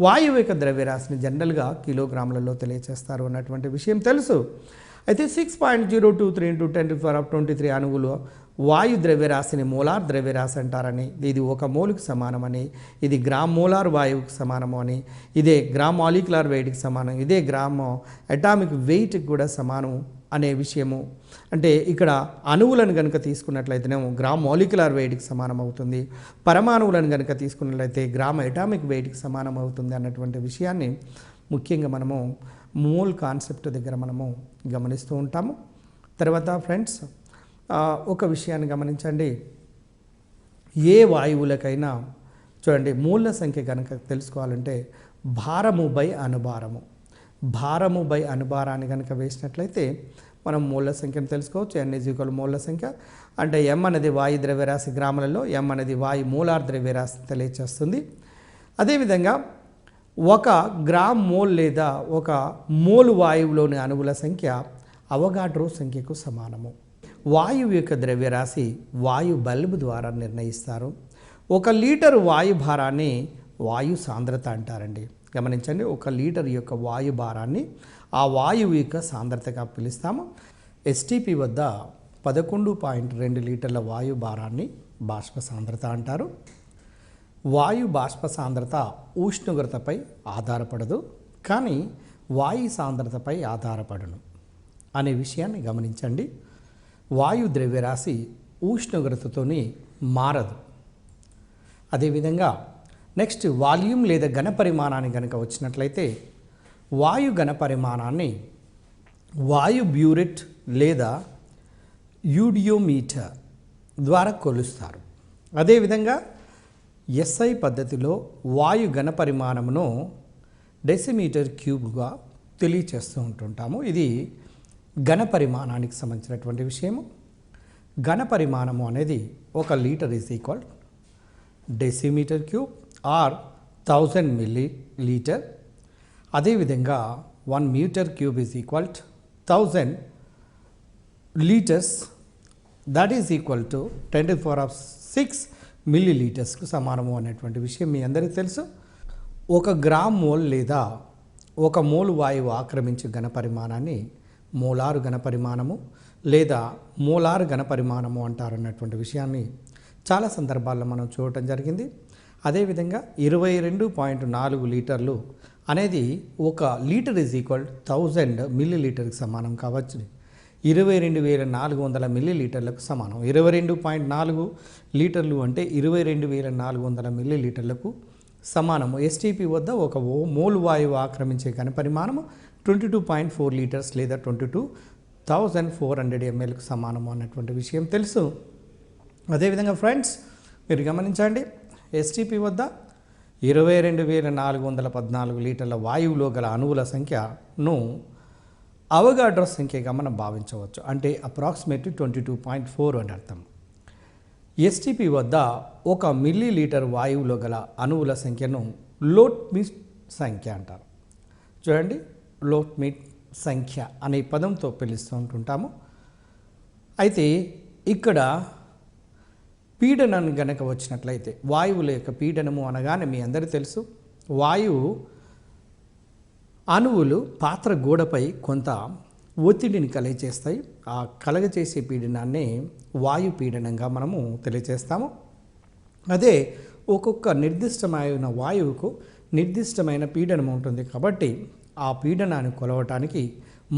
వాయువు యొక్క ద్రవ్యరాశిని జనరల్గా కిలోగ్రాములలో తెలియచేస్తారు అన్నటువంటి విషయం తెలుసు. అయితే 6.023 × 10⁻23 అణువులు వాయు ద్రవ్యరాశిని మోలార్ ద్రవ్యరాశి అంటారని, ఇది 1 మోలుకు సమానమని, ఇది గ్రామ్ మోలార్ వాయువుకి సమానము అని, ఇదే గ్రామ్ మాలిక్యులర్ వెయిట్కి సమానం, ఇదే గ్రామ్ అటామిక్ వెయిట్కి కూడా సమానం అనే విషయము. అంటే ఇక్కడ అణువులను కనుక తీసుకున్నట్లయితేనేమో గ్రామ్ మాలిక్యులర్ వెయిట్కి సమానం అవుతుంది, పరమాణువులను కనుక తీసుకున్నట్లయితే గ్రామ్ అటామిక్ వెయిట్కి సమానం అవుతుంది అన్నటువంటి విషయాన్ని ముఖ్యంగా మనము మోల్ కాన్సెప్ట్ దగ్గర మనము గమనిస్తూ ఉంటాము. తర్వాత ఫ్రెండ్స్ ఒక విషయాన్ని గమనించండి, ఏ వాయువులకైనా చూడండి మూల సంఖ్య కనుక తెలుసుకోవాలంటే భారము బై అనుభారము, భారము బై అనుభారాన్ని కనుక వేసినట్లయితే మనం మూల సంఖ్యను తెలుసుకోవచ్చు. n మూల సంఖ్య అంటే m అనేది వాయు ద్రవ్యరాశి గ్రాములలో, m అనేది వాయు మోలార్ ద్రవ్యరాశి తెలియచేస్తుంది. అదేవిధంగా 1 గ్రామ్ మోల్ లేదా 1 మోల్ వాయువులోని అణువుల సంఖ్య అవగాడ్రో సంఖ్యకు సమానము. వాయువు యొక్క ద్రవ్యరాశి వాయు బల్బు ద్వారా నిర్ణయిస్తారు. 1 లీటరు వాయు భారాన్ని వాయు సాంద్రత అంటారండి. గమనించండి, 1 లీటర్ యొక్క వాయు భారాన్ని ఆ వాయువు యొక్క సాంద్రతగా పిలుస్తాము. ఎస్టీపీ వద్ద 11.2 లీటర్ల వాయు భారాన్ని బాష్ప సాంద్రత అంటారు. వాయు బాష్ప సాంద్రత ఉష్ణోగ్రతపై ఆధారపడదు, కానీ వాయు సాంద్రతపై ఆధారపడను అనే విషయాన్ని గమనించండి. వాయు ద్రవ్యరాశి ఉష్ణోగ్రతతోని మారదు. అదేవిధంగా నెక్స్ట్ వాల్యూమ్ లేదా ఘన పరిమాణాన్ని కనుక వచ్చినట్లయితే వాయు ఘన పరిమాణాన్ని వాయు బ్యూరెట్ లేదా యూడియోమీటర్ ద్వారా కొలుస్తారు. అదేవిధంగా ఎస్ఐ పద్ధతిలో వాయు ఘన పరిమాణమును డెసిమీటర్ క్యూబ్గా తెలియచేస్తూ ఉంటుంటాము. ఇది ఘన పరిమాణానికి సంబంధించినటువంటి విషయము. ఘన పరిమాణము అనేది 1 litre is equal decimetre cube or 1000 millilitre. అదేవిధంగా 1 metre cube is equal 1000 litres, that is equal to 10⁶ మిల్లీలీటర్స్కు సమానము అనేటువంటి విషయం మీ అందరికీ తెలుసు. 1 గ్రామ్ మోల్ లేదా 1 మోల్ వాయువు ఆక్రమించే ఘన పరిమాణాన్ని మోలారు ఘన పరిమాణము లేదా మోలార్ ఘన పరిమాణము అంటారన్నటువంటి విషయాన్ని చాలా సందర్భాల్లో మనం చూడటం జరిగింది. అదేవిధంగా 22.4 లీటర్లు అనేది 1 లీటర్ ఈజ్ ఈక్వల్ 1000 మిల్లీలీటర్కి సమానం కావచ్చు. 22,400 మిల్లీలీటర్లకు సమానం. 22.4 లీటర్లు అంటే 22,400 మిల్లీలీటర్లకు సమానము. ఎస్టీపీ వద్ద 1 మోల్ వాయువు ఆక్రమించే ఘన పరిమాణము 22.4 లీటర్స్ లేదా 22,400 mlకు సమానము అన్నటువంటి విషయం తెలుసు. అదేవిధంగా ఫ్రెండ్స్ మీరు గమనించండి, ఎస్టీపీ వద్ద 22,414 లీటర్ల వాయువులో గల అణువుల సంఖ్యను అవగాడ్రో సంఖ్యగా మనం భావించవచ్చు. అంటే అప్రాక్సిమేట్లీ 22.4 అని అర్థం. ఎస్టీపీ వద్ద 1 మిల్లీలీటర్ వాయువులో గల అణువుల సంఖ్యను లోట్మీట్ సంఖ్య అంటారు. చూడండి, లోట్మీట్ సంఖ్య అనే పదంతో పిలుస్తూ ఉంటుంటాము. అయితే ఇక్కడ పీడనాన్ని గనక వచ్చినట్లయితే వాయువుల యొక్క పీడనము అనగానే మీ అందరికీ తెలుసు, వాయువు అణువులు పాత్ర గోడపై కొంత ఒత్తిడిని కలగచేస్తాయి. ఆ కలగచేసే పీడనాన్ని వాయు పీడనంగా మనము తెలియజేస్తాము. అదే ఒక్కొక్క నిర్దిష్టమైన వాయువుకు నిర్దిష్టమైన పీడనం ఉంటుంది కాబట్టి ఆ పీడనాన్ని కొలవటానికి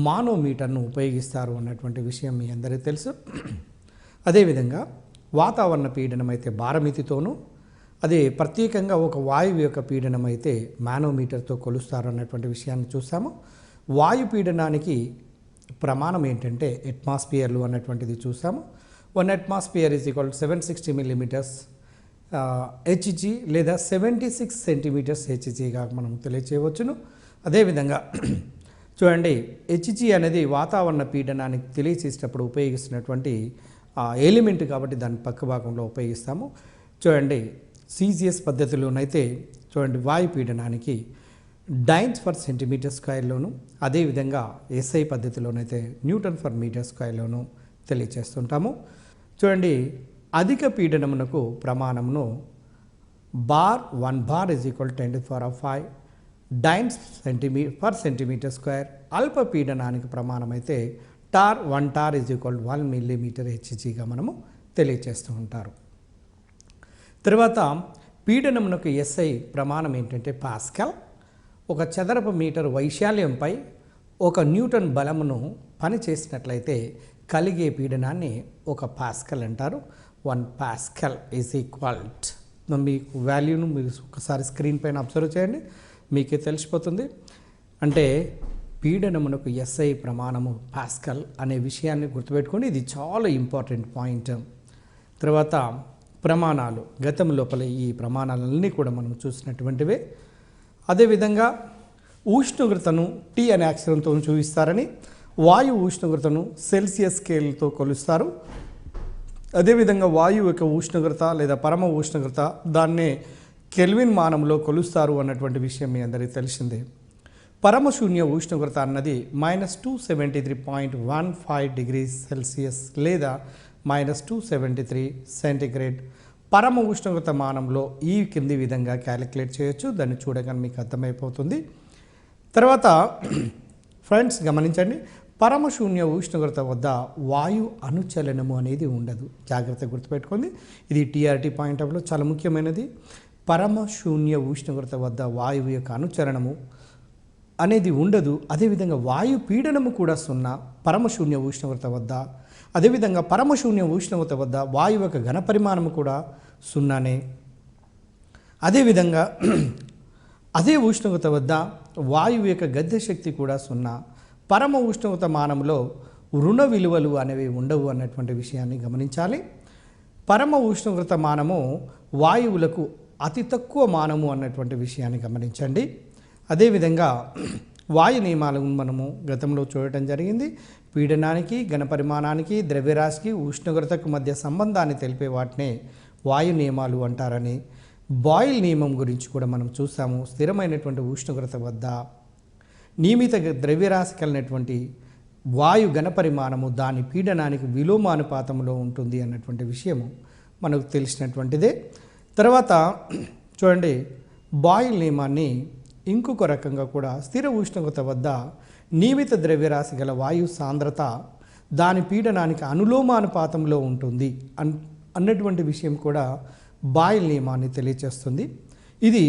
మానోమీటర్ను ఉపయోగిస్తారు అన్నటువంటి విషయం మీ అందరికీ తెలుసు. అదేవిధంగా వాతావరణ పీడనం అయితే భారమితితోనూ, అదే ప్రత్యేకంగా ఒక వాయువు యొక్క పీడనం అయితే మానోమీటర్తో కొలుస్తారు అన్నటువంటి విషయాన్ని చూసాము. వాయు పీడనానికి ప్రమాణం ఏంటంటే అట్మాస్ఫియర్లు అన్నటువంటిది చూసాము. 1 atmosphere is equal to 760 millimeters HG లేదా 76 సెంటీమీటర్స్ హెచ్జీగా మనం తెలియచేయవచ్చును. అదేవిధంగా చూడండి, హెచ్జీ అనేది వాతావరణ పీడనానికి తెలియచేసేటప్పుడు ఉపయోగిస్తున్నటువంటి ఎలిమెంట్ కాబట్టి దాని పక్క భాగంలో ఉపయోగిస్తాము. చూడండి, సిజిఎస్ పద్ధతిలోనైతే చూడండి వాయు పీడనానికి డైన్స్ ఫర్ సెంటీమీటర్ స్క్వేర్లోను, అదేవిధంగా ఎస్ఐ పద్ధతిలోనైతే న్యూటన్ ఫర్ మీటర్ స్క్వేర్లోను తెలియచేస్తుంటాము. చూడండి, అధిక పీడనమునకు ప్రమాణమును bar 1 bar is equal to 10⁵ dynes per centimetre square. అల్ప పీడనానికి ప్రమాణం అయితే torr 1 tar is equal to 1 millimeter హెచ్జీగా మనము తెలియచేస్తూ ఉంటారు. తర్వాత పీడనమునకు ఎస్ఐ ప్రమాణం ఏంటంటే పాస్కల్. ఒక చదరపు మీటర్ వైశాల్యంపై 1 న్యూటన్ బలమును పనిచేసినట్లయితే కలిగే పీడనాన్ని 1 పాస్కల్ అంటారు. 1 పాస్కల్ ఈజ్ ఈక్వల్ మీకు వాల్యూను మీరు ఒకసారి స్క్రీన్ పైన అబ్జర్వ్ చేయండి, మీకే తెలిసిపోతుంది. అంటే పీడనమునకు ఎస్ఐ ప్రమాణము పాస్కల్ అనే విషయాన్ని గుర్తుపెట్టుకోండి. ఇది చాలా ఇంపార్టెంట్ పాయింట్. తర్వాత ప్రమాణాలు, గతం లోపల ఈ ప్రమాణాలన్నీ కూడా మనం చూసినటువంటివే. అదేవిధంగా ఉష్ణోగ్రతను టీ అనే అక్షరంతో చూపిస్తారని, వాయు ఉష్ణోగ్రతను సెల్సియస్ స్కేల్తో కొలుస్తారు. అదేవిధంగా వాయువు యొక్క ఉష్ణోగ్రత లేదా పరమ ఉష్ణోగ్రత దాన్నే కెల్విన్ మానంలో కొలుస్తారు అన్నటువంటి విషయం మీ అందరికీ తెలిసిందే. పరమశూన్య ఉష్ణోగ్రత అన్నది -273.15 degrees సెల్సియస్ లేదా -273 సెంటీగ్రేడ్. పరమ ఉష్ణోగ్రత మానంలో ఈ కింది విధంగా క్యాలిక్యులేట్ చేయొచ్చు. దాన్ని చూడగానే మీకు అర్థమైపోతుంది. తర్వాత ఫ్రెండ్స్ గమనించండి, పరమశూన్య ఉష్ణోగ్రత వద్ద వాయు అనుచలనము అనేది ఉండదు. జాగ్రత్త గుర్తుపెట్టుకోండి, ఇది టీఆర్టీ పాయింట్ ఆఫ్ లో చాలా ముఖ్యమైనది. పరమశూన్య ఉష్ణోగ్రత వద్ద వాయువు యొక్క అనుచలనము అనేది ఉండదు. అదేవిధంగా వాయు పీడనము కూడా 0 పరమశూన్య ఉష్ణోగ్రత వద్ద. అదేవిధంగా పరమశూన్య ఉష్ణోగ్రత వద్ద వాయువు యొక్క ఘనపరిమాణము కూడా 0నే. అదేవిధంగా అదే ఉష్ణోగ్రత వద్ద వాయువు యొక్క గద్య శక్తి కూడా 0. పరమ ఉష్ణోగ్రత మానంలో రుణ విలువలు అనేవి ఉండవు అన్నటువంటి విషయాన్ని గమనించాలి. పరమ ఉష్ణోగ్రత మానము వాయువులకు అతి తక్కువ మానము అన్నటువంటి విషయాన్ని గమనించండి. అదేవిధంగా వాయు నియమాలను మనము గతంలో చూడటం జరిగింది. పీడనానికి, ఘనపరిమాణానికి, ద్రవ్యరాశికి, ఉష్ణోగ్రతకు మధ్య సంబంధాన్ని తెలిపే వాటినే వాయు నియమాలు అంటారని. బాయిల్ నియమం గురించి కూడా మనం చూసాము. స్థిరమైనటువంటి ఉష్ణోగ్రత వద్ద నియమిత ద్రవ్యరాశి కలిగినటువంటి వాయు ఘనపరిమాణము దాని పీడనానికి విలోమానుపాతంలో ఉంటుంది అన్నటువంటి విషయము మనకు తెలిసినటువంటిదే. తర్వాత చూడండి, బాయిల్ నియమాన్ని ఇంకొక రకంగా కూడా స్థిర ఉష్ణోగ్రత వద్ద నియమిత ద్రవ్యరాశి గల వాయు సాంద్రత దాని పీడనానికి అనులోమానుపాతంలో ఉంటుంది అన్నటువంటి విషయం కూడా బాయిల్ నియమాన్ని తెలియచేస్తుంది. ఇది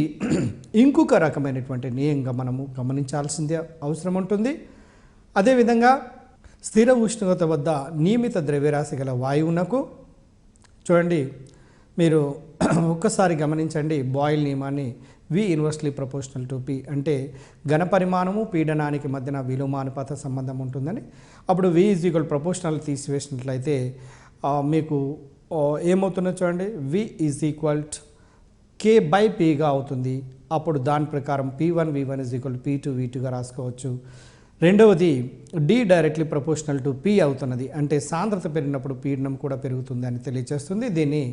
ఇంకొక రకమైనటువంటి నియమంగా మనము గమనించాల్సిందే అవసరం ఉంటుంది. అదేవిధంగా స్థిర ఉష్ణోగ్రత వద్ద నియమిత ద్రవ్యరాశి గల వాయువునకు చూడండి, మీరు ఒక్కసారి గమనించండి బాయిల్ నియమాన్ని. V inversely proportional to P అంటే ఘనపరిమాణము పీడనానికి మధ్యన విలోమానుపాత సంబంధం ఉంటుందని. అప్పుడు V = ప్రపోర్షనల్ తీసివేసినట్లయితే మీకు ఏమవుతుందో చూడండి, V = K/Pగా అవుతుంది. అప్పుడు దాని ప్రకారం P1 V1 = P2 V2గా రాసుకోవచ్చు. రెండవది D directly proportional to P అవుతున్నది, అంటే సాంద్రత పెరిగినప్పుడు పీడనం కూడా పెరుగుతుంది అని తెలియజేస్తుంది. దీన్ని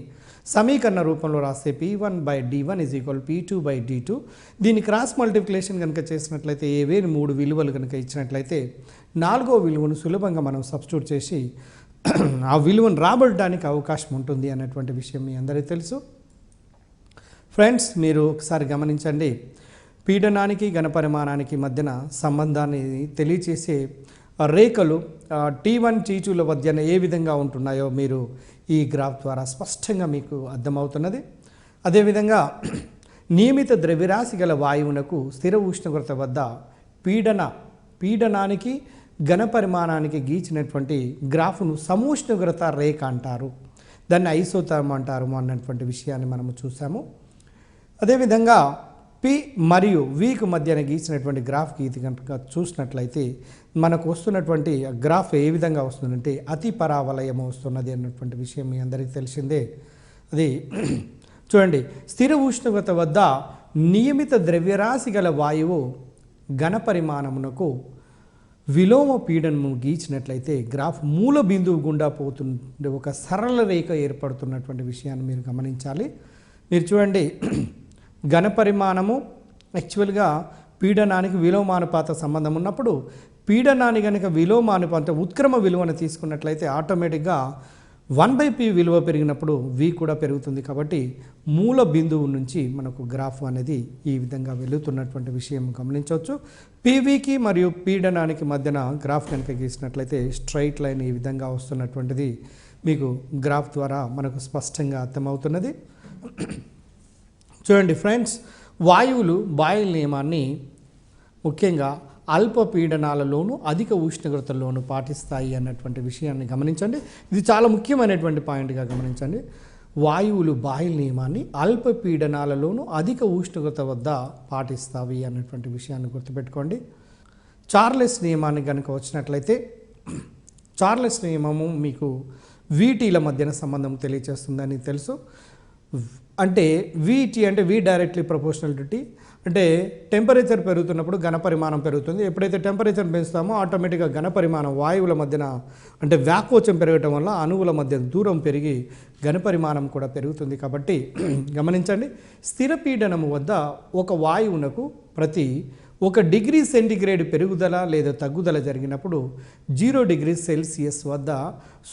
సమీకరణ రూపంలో రాస్తే P1/D1 = P2/D2. దీన్ని క్రాస్ మల్టిప్లికేషన్ కనుక చేసినట్లయితే ఏవేని 3 విలువలు కనుక ఇచ్చినట్లయితే 4వ విలువను సులభంగా మనం సబ్స్టిట్యూట్ చేసి ఆ విలువను రాబట్టడానికి అవకాశం ఉంటుంది అన్నటువంటి విషయం మీ అందరికీ తెలుసు. ఫ్రెండ్స్, మీరు ఒకసారి గమనించండి, పీడనానికి ఘనపరిమాణానికి మధ్యన సంబంధాన్ని తెలియచేసే రేఖలు T1 T2ల మధ్యన ఏ విధంగా ఉంటున్నాయో మీరు ఈ గ్రాఫ్ ద్వారా స్పష్టంగా మీకు అర్థమవుతున్నది. అదేవిధంగా నియమిత ద్రవ్యరాశి గల వాయువునకు స్థిర ఉష్ణోగ్రత వద్ద పీడనానికి ఘనపరిమాణానికి గీచినటువంటి గ్రాఫ్ను సమూష్ణోగ్రత రేఖ అంటారు. దాన్ని ఐసోథర్మ్ అంటారు అన్నటువంటి విషయాన్ని మనము చూసాము. అదేవిధంగా P మరియు Vకు మధ్యన గీసినటువంటి గ్రాఫ్ గీతి కనుక చూసినట్లయితే మనకు వస్తున్నటువంటి గ్రాఫ్ ఏ విధంగా వస్తుందంటే అతి పరావలయం వస్తున్నది అన్నటువంటి విషయం మీ అందరికీ తెలిసిందే. అది చూడండి, స్థిర ఉష్ణోగ్రత వద్ద నియమిత ద్రవ్యరాశి గల వాయువు ఘనపరిమాణమునకు విలోమ పీడనము గీచినట్లయితే గ్రాఫ్ మూల బిందువు గుండా పోతుండే ఒక సరళ రేఖ ఏర్పడుతున్నటువంటి విషయాన్ని మీరు గమనించాలి. మీరు చూడండి, ఘనపరిమాణము యాక్చువల్గా పీడనానికి విలోమానుపాత సంబంధం ఉన్నప్పుడు పీడనాన్ని కనుక విలోమానుపాత ఉత్క్రమ విలువను తీసుకున్నట్లయితే ఆటోమేటిక్గా 1/p విలువ పెరిగినప్పుడు V కూడా పెరుగుతుంది. కాబట్టి మూల బిందువు నుంచి మనకు గ్రాఫ్ అనేది ఈ విధంగా వెళుతున్నటువంటి విషయం గమనించవచ్చు. PVకి మరియు పీడనానికి మధ్యన గ్రాఫ్ కనుక గీసినట్లయితే స్ట్రైట్ లైన్ ఈ విధంగా వస్తున్నటువంటిది మీకు గ్రాఫ్ ద్వారా మనకు స్పష్టంగా అర్థమవుతున్నది. చూడండి ఫ్రెండ్స్, వాయువులు బాయిల్ నియమాన్ని ముఖ్యంగా అల్ప పీడనాలలోనూ అధిక ఉష్ణోగ్రతల్లోనూ పాటిస్తాయి అన్నటువంటి విషయాన్ని గమనించండి. ఇది చాలా ముఖ్యమైనటువంటి పాయింట్గా గమనించండి. వాయువులు బాయిల్ నియమాన్ని అల్ప పీడనాలలోనూ అధిక ఉష్ణోగ్రత వద్ద పాటిస్తాయి అన్నటువంటి విషయాన్ని గుర్తుపెట్టుకోండి. చార్లెస్ నియమాన్ని కనుక వచ్చినట్లయితే చార్లెస్ నియమము మీకు వీటీల మధ్యన సంబంధం తెలియజేస్తుందని తెలుసు. అంటే వీటీ అంటే వి డైరెక్ట్లీ ప్రపోర్షనల్ టు టీ. అంటే టెంపరేచర్ పెరుగుతున్నప్పుడు ఘనపరిమాణం పెరుగుతుంది. ఎప్పుడైతే టెంపరేచర్ పెంచుతామో ఆటోమేటిక్గా ఘనపరిమాణం వాయువుల మధ్యన అంటే వ్యాకోచం పెరగటం వల్ల అణువుల మధ్య దూరం పెరిగి ఘనపరిమాణం కూడా పెరుగుతుంది. కాబట్టి గమనించండి, స్థిర పీడనము వద్ద ఒక వాయువునకు ప్రతి 1 డిగ్రీ సెంటీగ్రేడ్ పెరుగుదల లేదా తగ్గుదల జరిగినప్పుడు 0 డిగ్రీ సెల్సియస్ వద్ద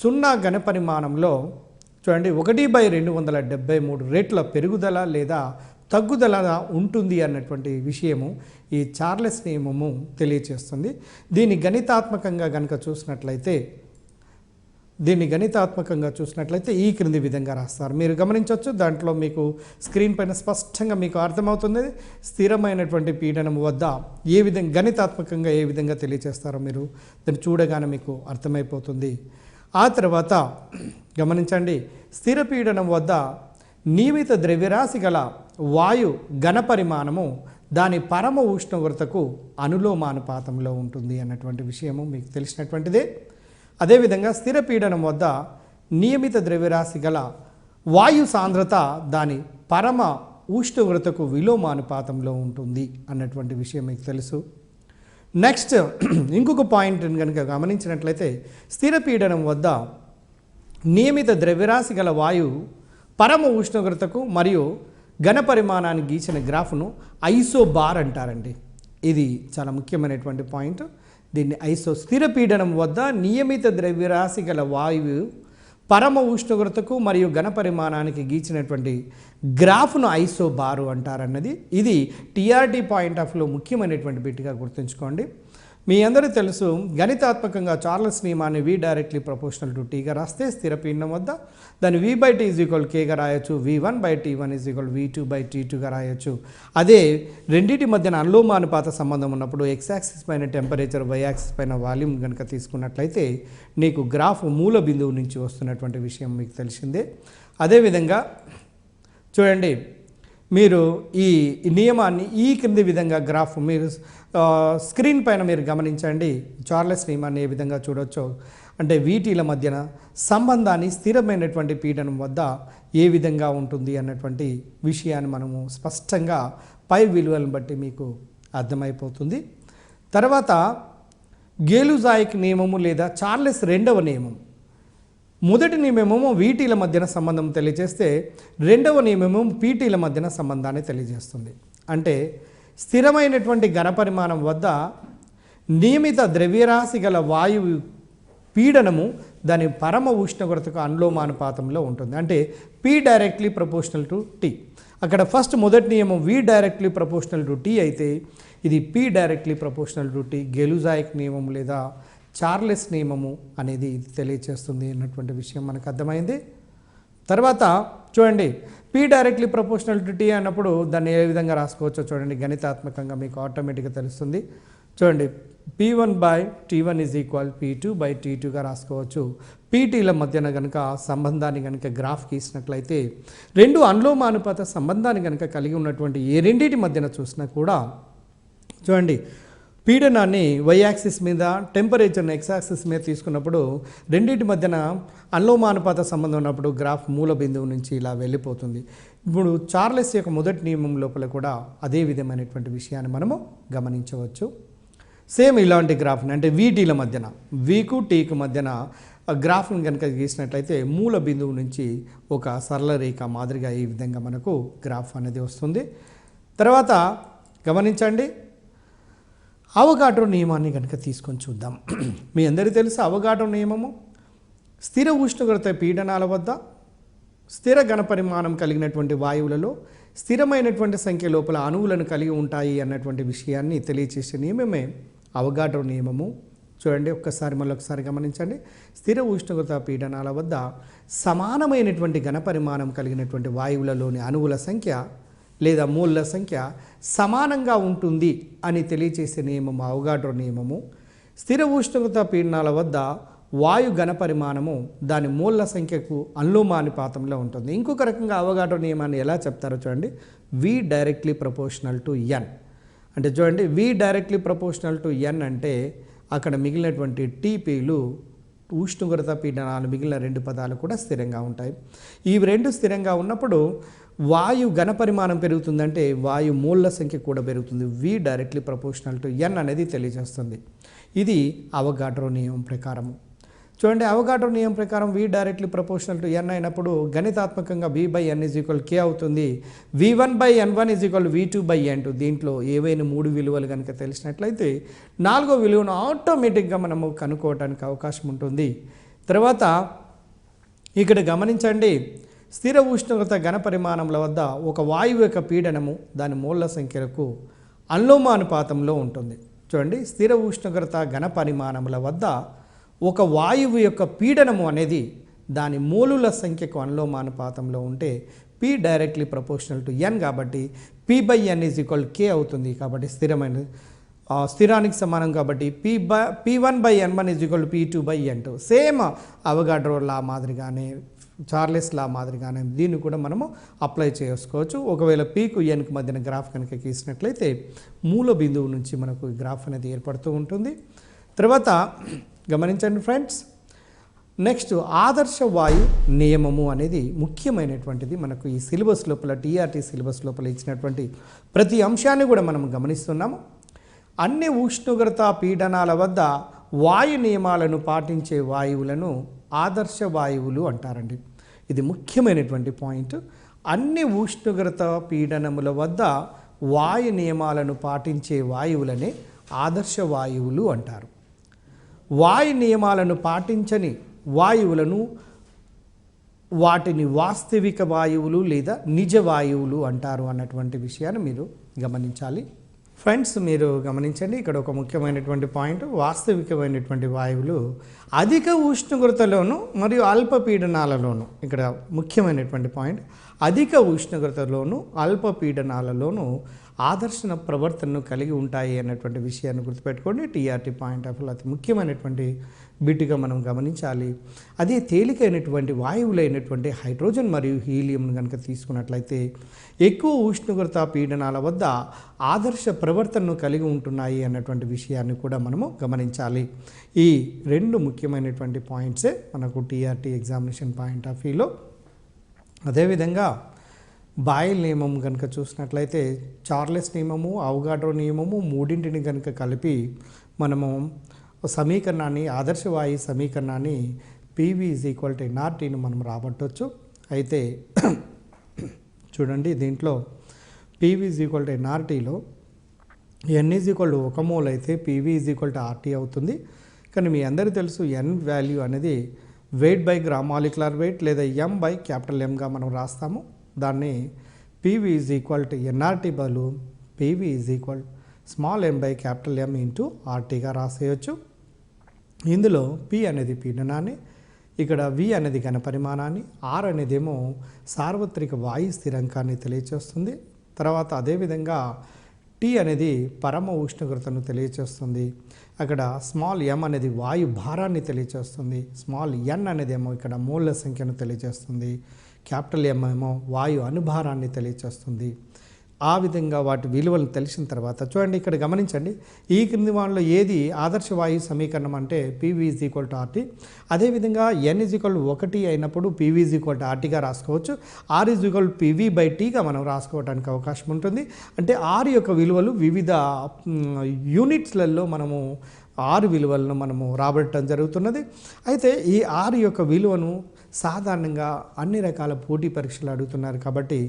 0 ఘనపరిమాణంలో చూడండి 1/273 రేట్ల పెరుగుదల లేదా తగ్గుదల ఉంటుంది అన్నటువంటి విషయము ఈ చార్లెస్ నియమము తెలియచేస్తుంది. దీన్ని గణితాత్మకంగా కనుక చూసినట్లయితే ఈ క్రింది విధంగా రాస్తారు. మీరు గమనించవచ్చు, దాంట్లో మీకు స్క్రీన్ పైన స్పష్టంగా మీకు అర్థమవుతుంది. స్థిరమైనటువంటి పీడనం వద్ద ఏ విధంగా గణితాత్మకంగా ఏ విధంగా తెలియచేస్తారో మీరు దాన్ని చూడగానే మీకు అర్థమైపోతుంది. ఆ తర్వాత గమనించండి, స్థిర పీడనం వద్ద నియమిత ద్రవ్యరాశి గల వాయు ఘనపరిమాణము దాని పరమ ఉష్ణోగ్రతకు అనులోమానుపాతంలో ఉంటుంది అన్నటువంటి విషయము మీకు తెలిసినటువంటిదే. అదేవిధంగా స్థిర పీడనం వద్ద నియమిత ద్రవ్యరాశి గల వాయు సాంద్రత దాని పరమ ఉష్ణోగ్రతకు విలోమానుపాతంలో ఉంటుంది అన్నటువంటి విషయం మీకు తెలుసు. నెక్స్ట్ ఇంకొక పాయింట్ కనుక గమనించినట్లయితే స్థిర పీడనం వద్ద నియమిత ద్రవ్యరాశి గల వాయువు పరమ ఉష్ణోగ్రతకు మరియు ఘనపరిమాణాన్ని గీసిన గ్రాఫ్ను ఐసోబార్ అంటారండి. ఇది చాలా ముఖ్యమైనటువంటి పాయింట్. దీన్ని స్థిర పీడనం వద్ద నియమిత ద్రవ్యరాశి గల వాయువు పరమ ఉష్ణోగ్రతకు మరియు ఘనపరిమాణానికి గీచినటువంటి గ్రాఫ్ను ఐసోబారు అంటారన్నది ఇది టీఆర్టీ పాయింట్ ఆఫ్ వ్యూలో ముఖ్యమైనటువంటి బిట్గా గుర్తుంచుకోండి. మీ అందరూ తెలుసు, గణితాత్మకంగా చార్లెస్ నియమాన్ని V డైరెక్ట్లీ ప్రపోర్షనల్ టు టీగా రాస్తే స్థిర పీడనం వద్ద దాన్ని V/T = Kగా రాయొచ్చు, V1/T1 = V2/T2గా రాయొచ్చు. అదే రెండింటి మధ్యన అనులోమానుపాత సంబంధం ఉన్నప్పుడు X యాక్సిస్ పైన టెంపరేచర్, Y యాక్సిస్ పైన వాల్యూమ్ కనుక తీసుకున్నట్లయితే నీకు గ్రాఫ్ మూల బిందువు నుంచి వస్తున్నటువంటి విషయం మీకు తెలిసిందే. అదేవిధంగా చూడండి, మీరు ఈ నియమాన్ని ఈ క్రింది విధంగా గ్రాఫ్ మీరు స్క్రీన్ పైన మీరు గమనించండి. చార్లెస్ నియమాన్ని ఏ విధంగా చూడొచ్చో అంటే వీటీల మధ్యన సంబంధాన్ని స్థిరమైనటువంటి పీడనం వద్ద ఏ విధంగా ఉంటుంది అన్నటువంటి విషయాన్ని మనము స్పష్టంగా పై విలువలను బట్టి మీకు అర్థమైపోతుంది. తర్వాత గేలుజాయిక్ నియమము లేదా చార్లెస్ రెండవ నియమం. మొదటి నియమము వీటీల మధ్యన సంబంధం తెలియజేస్తే రెండవ నియమము పీటీల మధ్యన సంబంధాన్ని తెలియజేస్తుంది. అంటే స్థిరమైనటువంటి ఘనపరిమాణం వద్ద నియమిత ద్రవ్యరాశి గల వాయువు పీడనము దాని పరమ ఉష్ణోగ్రతకు అనులోమానుపాతంలో ఉంటుంది. అంటే P directly proportional to T. అక్కడ ఫస్ట్ మొదటి నియమం V directly proportional to T అయితే ఇది P directly proportional to T, గెలుజాయిక్ నియమం లేదా చార్లెస్ నియమము అనేది ఇది తెలియచేస్తుంది అన్నటువంటి విషయం మనకు అర్థమైంది. తర్వాత చూడండి, P directly proportional to T అన్నప్పుడు దాన్ని ఏ విధంగా రాసుకోవచ్చో చూడండి, గణితాత్మకంగా మీకు ఆటోమేటిక్గా తెలుస్తుంది. చూడండి, P1/T1 ఈజ్ ఈక్వల్ P2/T2గా రాసుకోవచ్చు. పీటీల మధ్యన కనుక సంబంధాన్ని కనుక గ్రాఫ్ గీసినట్లయితే రెండు అనులోమానుపాత సంబంధాన్ని కనుక కలిగి ఉన్నటువంటి ఏ రెండింటి మధ్యన చూసినా కూడా చూడండి, పీడనాన్ని వై యాక్సిస్ మీద, టెంపరేచర్ని ఎక్స్ యాక్సిస్ మీద తీసుకున్నప్పుడు రెండింటి మధ్యన అనులోమానుపాత సంబంధం ఉన్నప్పుడు గ్రాఫ్ మూల బిందువు నుంచి ఇలా వెళ్ళిపోతుంది. ఇప్పుడు చార్లెస్ యొక్క మొదటి నియమం లోపల కూడా అదే విధమైనటువంటి విషయాన్ని మనము గమనించవచ్చు. సేమ్ ఇలాంటి గ్రాఫ్ని అంటే వీటీల మధ్యన, వీకు టీకు మధ్యన గ్రాఫ్ని కనుక గీసినట్లయితే మూల బిందువు నుంచి ఒక సరళ రేఖ మాదిరిగా ఈ విధంగా మనకు గ్రాఫ్ అనేది వస్తుంది. తర్వాత గమనించండి, అవగాడ్రో నియమాన్ని కనుక తీసుకొని చూద్దాం. మీ అందరికీ తెలుసు అవగాడ్రో నియమము స్థిర ఉష్ణోగ్రత పీడనాల వద్ద స్థిర ఘనపరిమాణం కలిగినటువంటి వాయువులలో స్థిరమైనటువంటి సంఖ్య లోపల అణువులను కలిగి ఉంటాయి అన్నటువంటి విషయాన్ని తెలియచేసే నియమమే అవగాడ్రో నియమము. చూడండి, మళ్ళొకసారి గమనించండి. స్థిర ఉష్ణోగ్రత పీడనాల వద్ద సమానమైనటువంటి ఘనపరిమాణం కలిగినటువంటి వాయువులలోని అణువుల సంఖ్య లేదా మోల్ల సంఖ్య సమానంగా ఉంటుంది అని తెలియచేసే నియమము అవగాడ్రో నియమము. స్థిర ఉష్ణోగ్రత పీడనాల వద్ద వాయు ఘనపరిమాణము దాని మోల్ల సంఖ్యకు అనులోమానుపాతంలో ఉంటుంది. ఇంకొక రకంగా అవగాడ్రో నియమాన్ని ఎలా చెప్తారో చూడండి, వి డైరెక్ట్లీ ప్రపోర్షనల్ టు ఎన్. అంటే చూడండి, వి డైరెక్ట్లీ ప్రపోర్షనల్ టు ఎన్ అంటే అక్కడ మిగిలినటువంటి టీపీలు ఉష్ణోగ్రత పీడనాలు మిగిలిన రెండు పదాలు కూడా స్థిరంగా ఉంటాయి. ఈ రెండు స్థిరంగా ఉన్నప్పుడు వాయు ఘనపరిమాణం పెరుగుతుందంటే వాయు మోల్ల సంఖ్య కూడా పెరుగుతుంది. వి డైరెక్ట్లీ ప్రపోర్షనల్ టు ఎన్ అనేది తెలియజేస్తుంది. ఇది అవగాడ్రో నియమం ప్రకారము. చూడండి, అవగాడ్రో నియమం ప్రకారం వి డైరెక్ట్లీ ప్రపోర్షనల్ టు ఎన్ అయినప్పుడు గణితాత్మకంగా V/N ఈజ్ ఈక్వల్ K అవుతుంది. V1/N1 is equal V2/N2. దీంట్లో ఏవైనా 3 విలువలు కనుక తెలిసినట్లయితే 4వ విలువను ఆటోమేటిక్గా మనము కనుక్కోవడానికి అవకాశం ఉంటుంది. తర్వాత ఇక్కడ గమనించండి, స్థిర ఉష్ణోగ్రత ఘనపరిమాణముల వద్ద ఒక వాయువు యొక్క పీడనము దాని మోల్ల సంఖ్యలకు అనులోమానుపాతంలో ఉంటుంది. చూడండి, స్థిర ఉష్ణోగ్రత ఘనపరిమాణముల వద్ద ఒక వాయువు యొక్క పీడనము అనేది దాని మోలుల సంఖ్యకు అనులోమానుపాతంలో ఉంటే P directly proportional to N కాబట్టి P/N ఈజ్ ఈక్వల్ K అవుతుంది. కాబట్టి స్థిరానికి సమానం కాబట్టి P1/N1 is equal P2/N2. Same Avogadro law మాదిరిగానే, చార్లెస్ లా మాదిరిగానే దీన్ని కూడా మనము అప్లై చేసుకోవచ్చు. ఒకవేళ పీకు ఎన్కు మధ్యన గ్రాఫ్ కనుక గీసినట్లయితే మూల బిందువు నుంచి మనకు గ్రాఫ్ అనేది ఏర్పడుతూ ఉంటుంది. తర్వాత గమనించండి ఫ్రెండ్స్, నెక్స్ట్ ఆదర్శ వాయు నియమము అనేది ముఖ్యమైనటువంటిది. మనకు ఈ సిలబస్ లోపల టీఆర్టీ సిలబస్ లోపల ఇచ్చినటువంటి ప్రతి అంశాన్ని కూడా మనం గమనిస్తున్నాము. అన్ని ఉష్ణోగ్రత పీడనాల వద్ద వాయు నియమాలను పాటించే వాయువులను ఆదర్శ వాయువులు అంటారండి. ఇది ముఖ్యమైనటువంటి పాయింట్. అన్ని ఉష్ణోగ్రత పీడనముల వద్ద వాయు నియమాలను పాటించే వాయువులనే ఆదర్శ వాయువులు అంటారు. వాయు నియమాలను పాటించని వాయువులను వాటిని వాస్తవిక వాయువులు లేదా నిజ వాయువులు అంటారు అన్నటువంటి విషయాన్ని మీరు గమనించాలి. ఫ్రెండ్స్, మీరు గమనించండి, ఇక్కడ ఒక ముఖ్యమైనటువంటి పాయింట్, వాస్తవికమైనటువంటి వాయువులు అధిక ఉష్ణోగ్రతలోను మరియు అల్ప పీడనాలలోను, ఇక్కడ ముఖ్యమైనటువంటి పాయింట్, అధిక ఉష్ణోగ్రతలోను అల్ప పీడనాలలోను ఆదర్శన ప్రవర్తనను కలిగి ఉంటాయి అన్నటువంటి విషయాన్ని గుర్తుపెట్టుకోండి. టీఆర్టీ పాయింట్ ఆఫ్ వ్యూ అతి ముఖ్యమైనటువంటి బిట్గా మనం గమనించాలి. అదే తేలికైనటువంటి వాయువులైనటువంటి హైడ్రోజన్ మరియు హీలియంను కనుక తీసుకున్నట్లయితే ఎక్కువ ఉష్ణోగ్రత పీడనాల వద్ద ఆదర్శ ప్రవర్తనను కలిగి ఉంటున్నాయి అన్నటువంటి విషయాన్ని కూడా మనము గమనించాలి. ఈ రెండు ముఖ్యమైనటువంటి పాయింట్సే మనకు టీఆర్టీ ఎగ్జామినేషన్ పాయింట్ ఆఫ్ వ్యూలో. అదేవిధంగా బాయిల్ నియమం కనుక చూసినట్లయితే చార్లెస్ నియమము, అవగాడ్రో నియమము మూడింటిని కనుక కలిపి మనము సమీకరణాన్ని, ఆదర్శవాయు సమీకరణాన్ని PV = nRTను మనం రాబట్టవచ్చు. అయితే చూడండి, దీంట్లో PV = nRTలో N = 1 మోల్ అయితే PV = RT అవుతుంది. కానీ మీ అందరికీ తెలుసు N వాల్యూ అనేది weight by gram molecular weight లేదా M/M మనం రాస్తాము. దాన్ని PV is equal to NRT బదులు PV is equal small M by capital M into ఆర్టీగా రాసేయచ్చు. ఇందులో పి అనేది పీడనాన్ని, ఇక్కడ వి అనేది ఘనపరిమాణాన్ని, ఆర్ అనేదేమో సార్వత్రిక వాయు స్థిరాంకాన్ని తెలియచేస్తుంది. తర్వాత అదేవిధంగా టీ అనేది పరమ ఉష్ణోగ్రతను తెలియచేస్తుంది. అక్కడ స్మాల్ ఎం అనేది వాయు భారాన్ని తెలియచేస్తుంది. స్మాల్ ఎన్ అనేదేమో ఇక్కడ మోల్ల సంఖ్యను తెలియజేస్తుంది. క్యాపిటల్ ఎం ఏమో వాయు అనుభారాన్ని తెలియచేస్తుంది. ఆ విధంగా వాటి విలువలు తెలిసిన తర్వాత చూడండి, ఇక్కడ గమనించండి, ఈ క్రింది వాటిలో ఏది ఆదర్శ వాయు సమీకరణం అంటే PV is equal to RT. అదేవిధంగా ఎన్ ఈజ్ ఈక్వల్ 1 అయినప్పుడు పీవీ ఈజ్ ఈక్వల్ టు ఆర్టీగా రాసుకోవచ్చు. R is equal PV by టీగా మనం రాసుకోవడానికి అవకాశం ఉంటుంది. అంటే ఆర్ యొక్క విలువలు వివిధ యూనిట్స్లలో మనము ఆరు విలువలను మనము రాబట్టడం జరుగుతున్నది. అయితే ఈ ఆరు యొక్క విలువను సాధారణంగా అన్ని రకాల పోటీ పరీక్షలు అడుగుతున్నారు కాబట్టి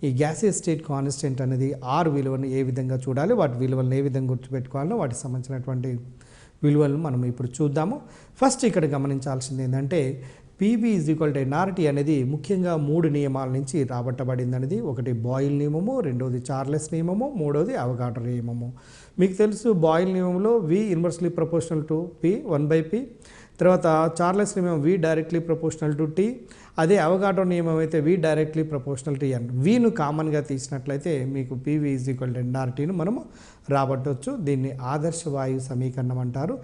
ఈ గ్యాసియస్ స్టేట్ కాన్స్టెంట్ అనేది ఆరు విలువను ఏ విధంగా చూడాలి, వాటి విలువలను ఏ విధంగా గుర్తుపెట్టుకోవాలో వాటికి సంబంధించినటువంటి విలువలను మనం ఇప్పుడు చూద్దాము. ఫస్ట్ ఇక్కడ గమనించాల్సింది ఏంటంటే PV is equal to NRT అనేది ముఖ్యంగా 3 నియమాల నుంచి రాబట్టబడింది అనేది. ఒకటి బాయిల్ నియమము, రెండవది చార్లెస్ నియమము, మూడవది అవగాడ్రో నియమము. మీకు తెలుసు బాయిల్ నియమంలో V inversely proportional to P 1/p, తర్వాత చార్లెస్ నియమం V directly proportional to T, అదే అవగాడ్రో నియమం అయితే V directly proportional to N. వీను కామన్గా తీసినట్లయితే మీకు పీవీ ఈజ్ ఈక్వల్ టు ఎన్ఆర్టీను మనము రాబట్టవచ్చు. దీన్ని ఆదర్శ వాయు సమీకరణం అంటారు.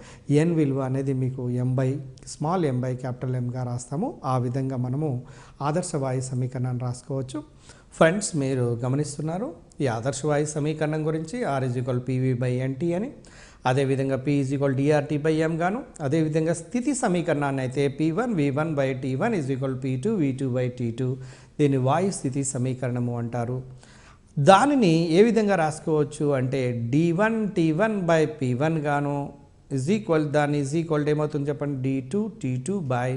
ఎన్ విలువ అనేది మీకు స్మాల్ ఎం బై క్యాపిటల్ ఎంగా రాస్తాము. ఆ విధంగా మనము ఆదర్శ వాయు సమీకరణాన్ని రాసుకోవచ్చు. ఫ్రెండ్స్, మీరు గమనిస్తున్నారు ఈ ఆదర్శ వాయు సమీకరణం గురించి R is equal PV by NT అని, అదేవిధంగా P is equal DRT by M గాను, అదేవిధంగా స్థితి సమీకరణాన్ని అయితే P1 V1 by T1 is equal P2 V2 by T2, దీన్ని వాయు స్థితి సమీకరణము అంటారు. దానిని ఏ విధంగా రాసుకోవచ్చు అంటే D1 T1 బై P1 గాను ఈజ్ ఈక్వల్ ఏమవుతుంది చెప్పండి, D2 T2 బై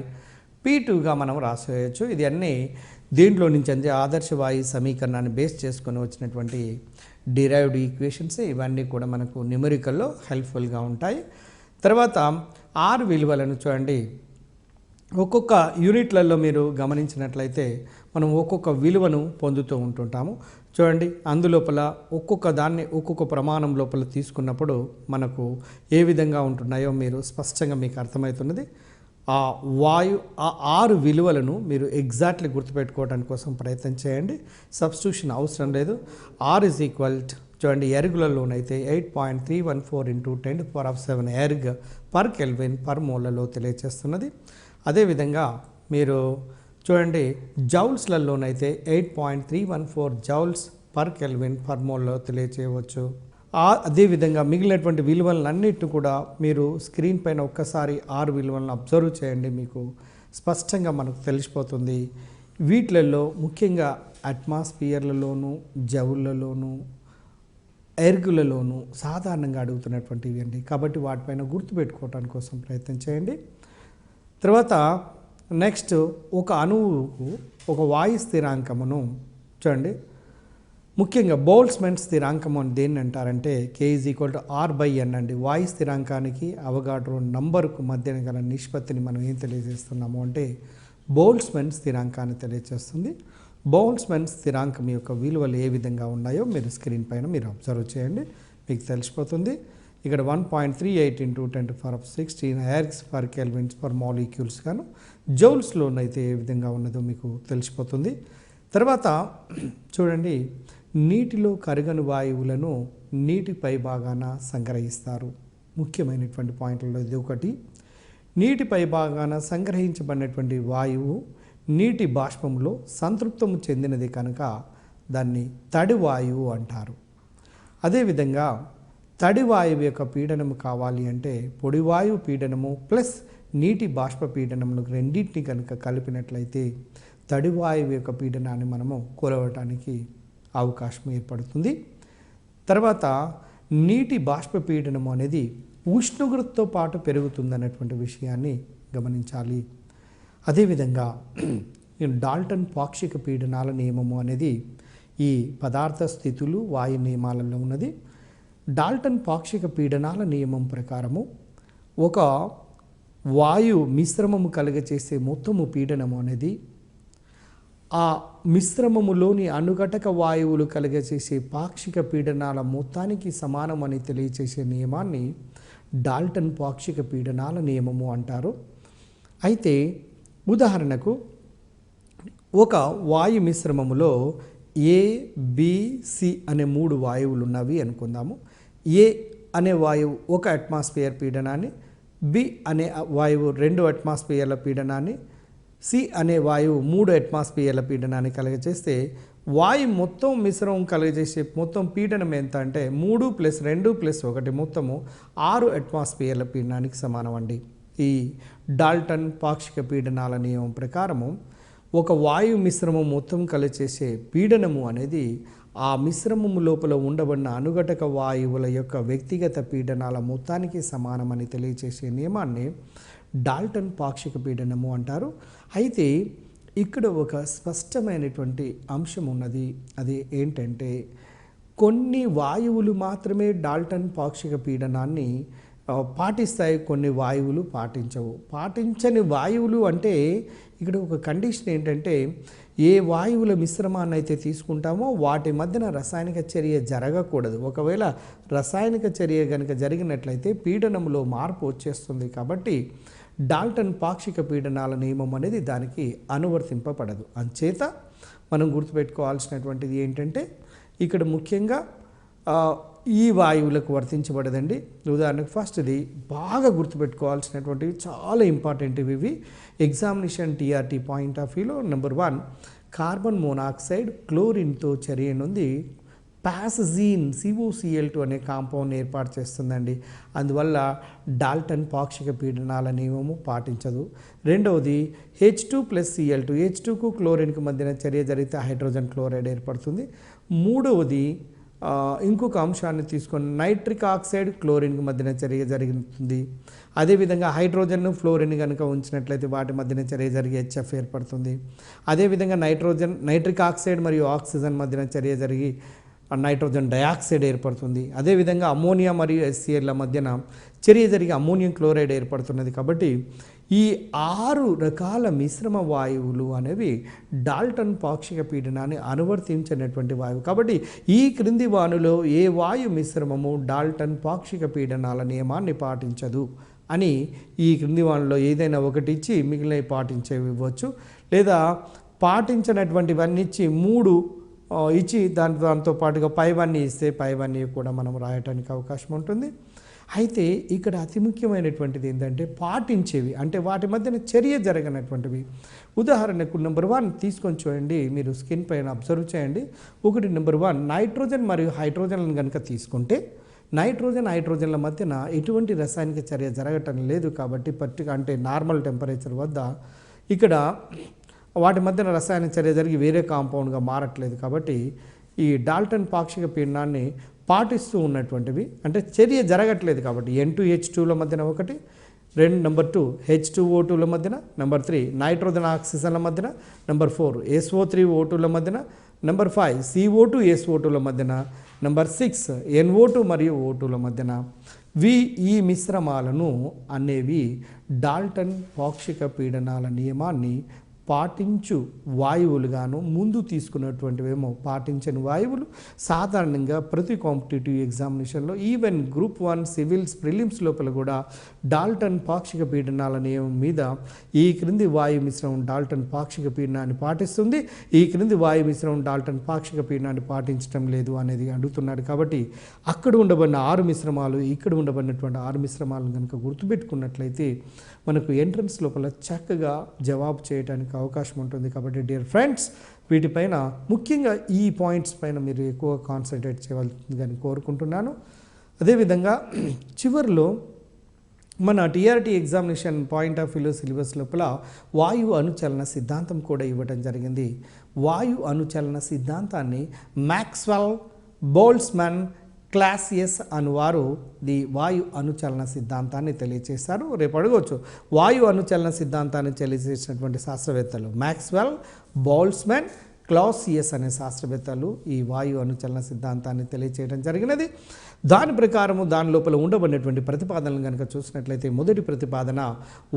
P2గా మనం రాసేయచ్చు. ఇది అన్నీ దీంట్లో నుంచి అంటే ఆదర్శ వాయు సమీకరణాన్ని బేస్ చేసుకొని వచ్చినటువంటి డిరైవ్డ్ ఈక్వేషన్స్. ఇవన్నీ కూడా మనకు న్యూమరికల్లో హెల్ప్ఫుల్గా ఉంటాయి. తర్వాత ఆరు విలువలను చూడండి, ఒక్కొక్క యూనిట్లలో మీరు గమనించినట్లయితే మనం ఒక్కొక్క విలువను పొందుతూ ఉంటుంటాము. చూడండి, అందులోపల ఒక్కొక్క దాన్ని ఒక్కొక్క ప్రమాణం లోపల తీసుకున్నప్పుడు మనకు ఏ విధంగా ఉంటున్నాయో మీరు స్పష్టంగా మీకు అర్థమవుతున్నది. ఆ ఆరు విలువలను మీరు ఎగ్జాక్ట్లీ గుర్తుపెట్టుకోవడానికి కోసం ప్రయత్నం చేయండి. సబ్స్టిట్యూషన్ అవసరం లేదు. ఆర్ ఈజ్ ఈక్వల్ చూడండి, ఎర్గులలోనైతే 8.314 × 10⁷ ఎర్గ్ పర్ కెల్విన్ పర్ మోల్లో తెలియచేస్తున్నది. అదేవిధంగా మీరు చూడండి జౌల్స్లలోనైతే 8.314 జౌల్స్ పర్ కెల్విన్ పర్ మోల్లో తెలియచేయవచ్చు. అదేవిధంగా మిగిలినటువంటి విలువలన్నిటిని కూడా మీరు స్క్రీన్ పైన ఒక్కసారి ఆరు విలువలను అబ్జర్వ్ చేయండి, మీకు స్పష్టంగా మనకు తెలిసిపోతుంది. వీటిలలో ముఖ్యంగా అట్మాస్ఫియర్లలోను, జౌళ్ళలోను, ఎర్గులలోను సాధారణంగా అడుగుతున్నటువంటివి అండి. కాబట్టి వాటిపైన గుర్తుపెట్టుకోవడానికి కోసం ప్రయత్నం చేయండి. తర్వాత నెక్స్ట్ ఒక అణువుకు ఒక వాయు స్థిరాంకమును చూడండి, ముఖ్యంగా బోల్ట్జ్మాన్ స్థిరాంకం అని దేన్ని అంటారంటే K is equal to R/N అండి. వాయు స్థిరాంకానికి అవగాడ్రో నంబర్కు మధ్యన గల నిష్పత్తిని మనం ఏం తెలియజేస్తున్నాము అంటే బోల్ట్జ్మాన్ స్థిరాంకాన్ని తెలియజేస్తుంది. బోల్ట్జ్మాన్ స్థిరాంకం యొక్క విలువలు ఏ విధంగా ఉన్నాయో మీరు స్క్రీన్ పైన మీరు అబ్జర్వ్ చేయండి, మీకు తెలిసిపోతుంది. ఇక్కడ 1.38 × 10⁻16 ergs per kelvins per molecules గాను, జౌల్స్లోనైతే ఏ విధంగా ఉన్నదో మీకు తెలిసిపోతుంది. తర్వాత చూడండి, నీటిలో కరగని వాయువులను నీటి పై భాగాన సంగ్రహిస్తారు. ముఖ్యమైనటువంటి పాయింట్లలో ఇది ఒకటి. నీటి పై భాగాన సంగ్రహించబడినటువంటి వాయువు నీటి బాష్పంలో సంతృప్తము చెందినది కనుక దాన్ని తడి వాయువు అంటారు. అదేవిధంగా తడి వాయువు యొక్క పీడనము కావాలి అంటే పొడి వాయువు పీడనము ప్లస్ నీటి బాష్ప పీడనములు రెండింటిని కనుక కలిపినట్లయితే తడి వాయువు యొక్క పీడనాన్ని మనము కొలవటానికి అవకాశం ఏర్పడుతుంది. తర్వాత నీటి బాష్ప పీడనము అనేది ఉష్ణోగ్రతతో పాటు పెరుగుతుందనేటువంటి విషయాన్ని గమనించాలి. అదేవిధంగా డాల్టన్ పాక్షిక పీడనాల నియమము అనేది ఈ పదార్థ స్థితులు వాయు నియమాలలో ఉన్నది. డాల్టన్ పాక్షిక పీడనాల నియమం ప్రకారము ఒక వాయు మిశ్రమము కలుగచేసే మొత్తము పీడనము అనేది ఆ మిశ్రమములోని అణుఘటక వాయువులు కలుగజేసే పాక్షిక పీడనాల మొత్తానికి సమానమని తెలియచేసే నియమాన్ని డాల్టన్ పాక్షిక పీడనాల నియమము అంటారు. అయితే ఉదాహరణకు ఒక వాయు మిశ్రమములో ఏ, బి, సి అనే 3 వాయువులు ఉన్నవి అనుకుందాము. ఏ అనే వాయువు 1 అట్మాస్ఫియర్ పీడనాన్ని, బి అనే వాయువు 2 అట్మాస్ఫియర్ల పీడనాన్ని, సి అనే వాయువు 3 అట్మాస్ఫియర్ల పీడనాన్ని కలుగజేస్తే వాయు మొత్తం మిశ్రమం కలుగజేసే మొత్తం పీడనం ఎంత అంటే 3 + 2 + 1 మొత్తము 6 అట్మాస్ఫియర్ల పీడనానికి సమానం అండి. ఈ డాల్టన్ పాక్షిక పీడనాల నియమం ప్రకారము ఒక వాయు మిశ్రమం మొత్తం కలిచేసే పీడనము అనేది ఆ మిశ్రమము లోపల ఉండబడిన అణుఘటక వాయువుల యొక్క వ్యక్తిగత పీడనాల మొత్తానికి సమానమని తెలియచేసే నియమాన్ని డాల్టన్ పాక్షిక పీడనము అంటారు. అయితే ఇక్కడ ఒక స్పష్టమైనటువంటి అంశం ఉన్నది. అది ఏంటంటే కొన్ని వాయువులు మాత్రమే డాల్టన్ పాక్షిక పీడనాన్ని పాటిస్తాయి, కొన్ని వాయువులు పాటించవు. పాటించని వాయువులు అంటే ఇక్కడ ఒక కండిషన్ ఏంటంటే ఏ వాయువుల మిశ్రమాన్ని అయితే తీసుకుంటామో వాటి మధ్యన రసాయనిక చర్య జరగకూడదు. ఒకవేళ రసాయనిక చర్య కనుక జరిగినట్లయితే పీడనంలో మార్పు వచ్చేస్తుంది. కాబట్టి డాల్టన్ పాక్షిక పీడనాల నియమం అనేది దానికి అనువర్తింపబడదు. అంచేత మనం గుర్తుపెట్టుకోవాల్సినటువంటిది ఏంటంటే ఇక్కడ ముఖ్యంగా ఈ వాయువులకు వర్తించబడదండి. ఉదాహరణకు ఫస్ట్ది బాగా గుర్తుపెట్టుకోవాల్సినటువంటివి చాలా ఇంపార్టెంట్ ఇవి ఎగ్జామినేషన్ టీఆర్టీ పాయింట్ ఆఫ్ వ్యూలో. నెంబర్ 1 కార్బన్ మోనాక్సైడ్ క్లోరిన్తో చర్య నుండి ప్యాసజీన్ COCl2 అనే కాంపౌండ్ ఏర్పాటు చేస్తుందండి. అందువల్ల డాల్టన్ పాక్షిక పీడనాల నియమము పాటించదు. రెండవది H2 + Cl2, H2కు క్లోరిన్కు మధ్యన చర్య జరిగితే హైడ్రోజన్ క్లోరైడ్ ఏర్పడుతుంది. మూడవది ఇంకొక అంశాన్ని తీసుకొని నైట్రిక్ ఆక్సైడ్ క్లోరిన్కి మధ్యన చర్య జరుగుతుంది. అదేవిధంగా హైడ్రోజన్ ఫ్లోరిన్ కనుక ఉంచినట్లయితే వాటి మధ్యన చర్య జరిగి HF ఏర్పడుతుంది. అదేవిధంగా నైట్రిక్ ఆక్సైడ్ మరియు ఆక్సిజన్ మధ్యన చర్య జరిగి నైట్రోజన్ డయాక్సైడ్ ఏర్పడుతుంది. అదేవిధంగా అమ్మోనియా మరియు HCl మధ్యన చర్య జరిగి అమ్మోనియం క్లోరైడ్ ఏర్పడుతున్నది. కాబట్టి ఈ 6 రకాల మిశ్రమ వాయువులు అనేవి డాల్టన్ పాక్షిక పీడనాన్ని అనువర్తించినటువంటి వాయువు. కాబట్టి ఈ క్రింది వానులో ఏ వాయు మిశ్రమము డాల్టన్ పాక్షిక పీడనాల నియమాన్ని పాటించదు అని ఈ క్రింది వానులో ఏదైనా ఒకటి ఇచ్చి మిగిలినవి పాటించేవి ఇవ్వచ్చు, లేదా పాటించినటువంటివన్నీ ఇచ్చి 3 ఇచ్చి దాంతో పాటుగా పైవన్నీ ఇస్తే పైవన్నీ కూడా మనం రాయటానికి అవకాశం ఉంటుంది. అయితే ఇక్కడ అతి ముఖ్యమైనటువంటిది ఏంటంటే పాటించేవి అంటే వాటి మధ్యన చర్య జరగనటువంటివి. ఉదాహరణకు నెంబర్ 1 తీసుకొని చూడండి, మీరు స్కిన్ పైన అబ్జర్వ్ చేయండి. నెంబర్ 1 నైట్రోజన్ మరియు హైడ్రోజన్లను కనుక తీసుకుంటే హైడ్రోజన్ల మధ్యన ఎటువంటి రసాయనిక చర్య జరగటం లేదు. కాబట్టి అంటే నార్మల్ టెంపరేచర్ వద్ద ఇక్కడ వాటి మధ్యన రసాయన చర్య జరిగి వేరే కాంపౌండ్గా మారట్లేదు. కాబట్టి ఈ డాల్టన్ పాక్షిక పీడనాన్ని పాటిస్తూ ఉన్నటువంటివి అంటే చర్య జరగట్లేదు. కాబట్టి N2H2ల మధ్యన ఒకటి, నెంబర్ 2 H2O2ల మధ్యన, నెంబర్ 3 నైట్రోజన్ ఆక్సిజన్ల మధ్యన, నెంబర్ 4 SO3O2ల మధ్యన, నెంబర్ 5 CO2SO2ల మధ్యన, నెంబర్ 6 NO2 మరియు O2ల మధ్యన. ఈ మిశ్రమాలను అనేవి డాల్టన్ పాక్షిక పీడనాల నియమాన్ని పాటించు వాయువులుగాను ముందు తీసుకున్నటువంటివేమో పాటించని వాయువులు. సాధారణంగా ప్రతి కాంపిటేటివ్ ఎగ్జామినేషన్లో ఈవెన్ గ్రూప్ 1 సివిల్స్ ప్రిలిమ్స్ లోపల కూడా డాల్టన్ పాక్షిక పీడనాల నియమం మీద ఈ క్రింది వాయు మిశ్రమం డాల్టన్ పాక్షిక పీడనాన్ని పాటిస్తుంది, ఈ క్రింది వాయు మిశ్రమం డాల్టన్ పాక్షిక పీడనాన్ని పాటించడం లేదు అనేది అడుగుతున్నాడు. కాబట్టి అక్కడ ఉండబడిన 6 మిశ్రమాలు, ఇక్కడ ఉండబడినటువంటి 6 మిశ్రమాలను కనుక గుర్తుపెట్టుకున్నట్లయితే మనకు ఎంట్రన్స్ లోపల చక్కగా జవాబు చేయడానికి అవకాశం ఉంటుంది. కాబట్టి డియర్ ఫ్రెండ్స్, వీటిపైన ముఖ్యంగా ఈ పాయింట్స్ పైన మీరు ఎక్కువ కాన్సన్ట్రేట్ చేయవలసిందని కోరుకుంటున్నాను. అదేవిధంగా చివరిలో మన టీఆర్టీ ఎగ్జామినేషన్ పాయింట్ ఆఫ్ వ్యూలో సిలబస్ లోపల వాయు అనుచలన సిద్ధాంతం కూడా ఇవ్వడం జరిగింది. వాయు అనుచలన సిద్ధాంతాన్ని మ్యాక్స్వెల్, బోల్ట్జ్మన్, క్లాసియస్ అనువారు వాయు అనుచలన సిద్ధాంతాన్ని తెలియజేశారు. రేపు అడగవచ్చు వాయు అనుచలన సిద్ధాంతాన్ని తెలియజేసినటువంటి శాస్త్రవేత్తలు మ్యాక్స్వెల్, బోల్ట్జ్మన్, క్లాసియస్ అనే శాస్త్రవేత్తలు ఈ వాయు అనుచలన సిద్ధాంతాన్ని తెలియజేయడం జరిగినది. దాని ప్రకారము దాని లోపల ఉండబడినటువంటి ప్రతిపాదనలు కనుక చూసినట్లయితే మొదటి ప్రతిపాదన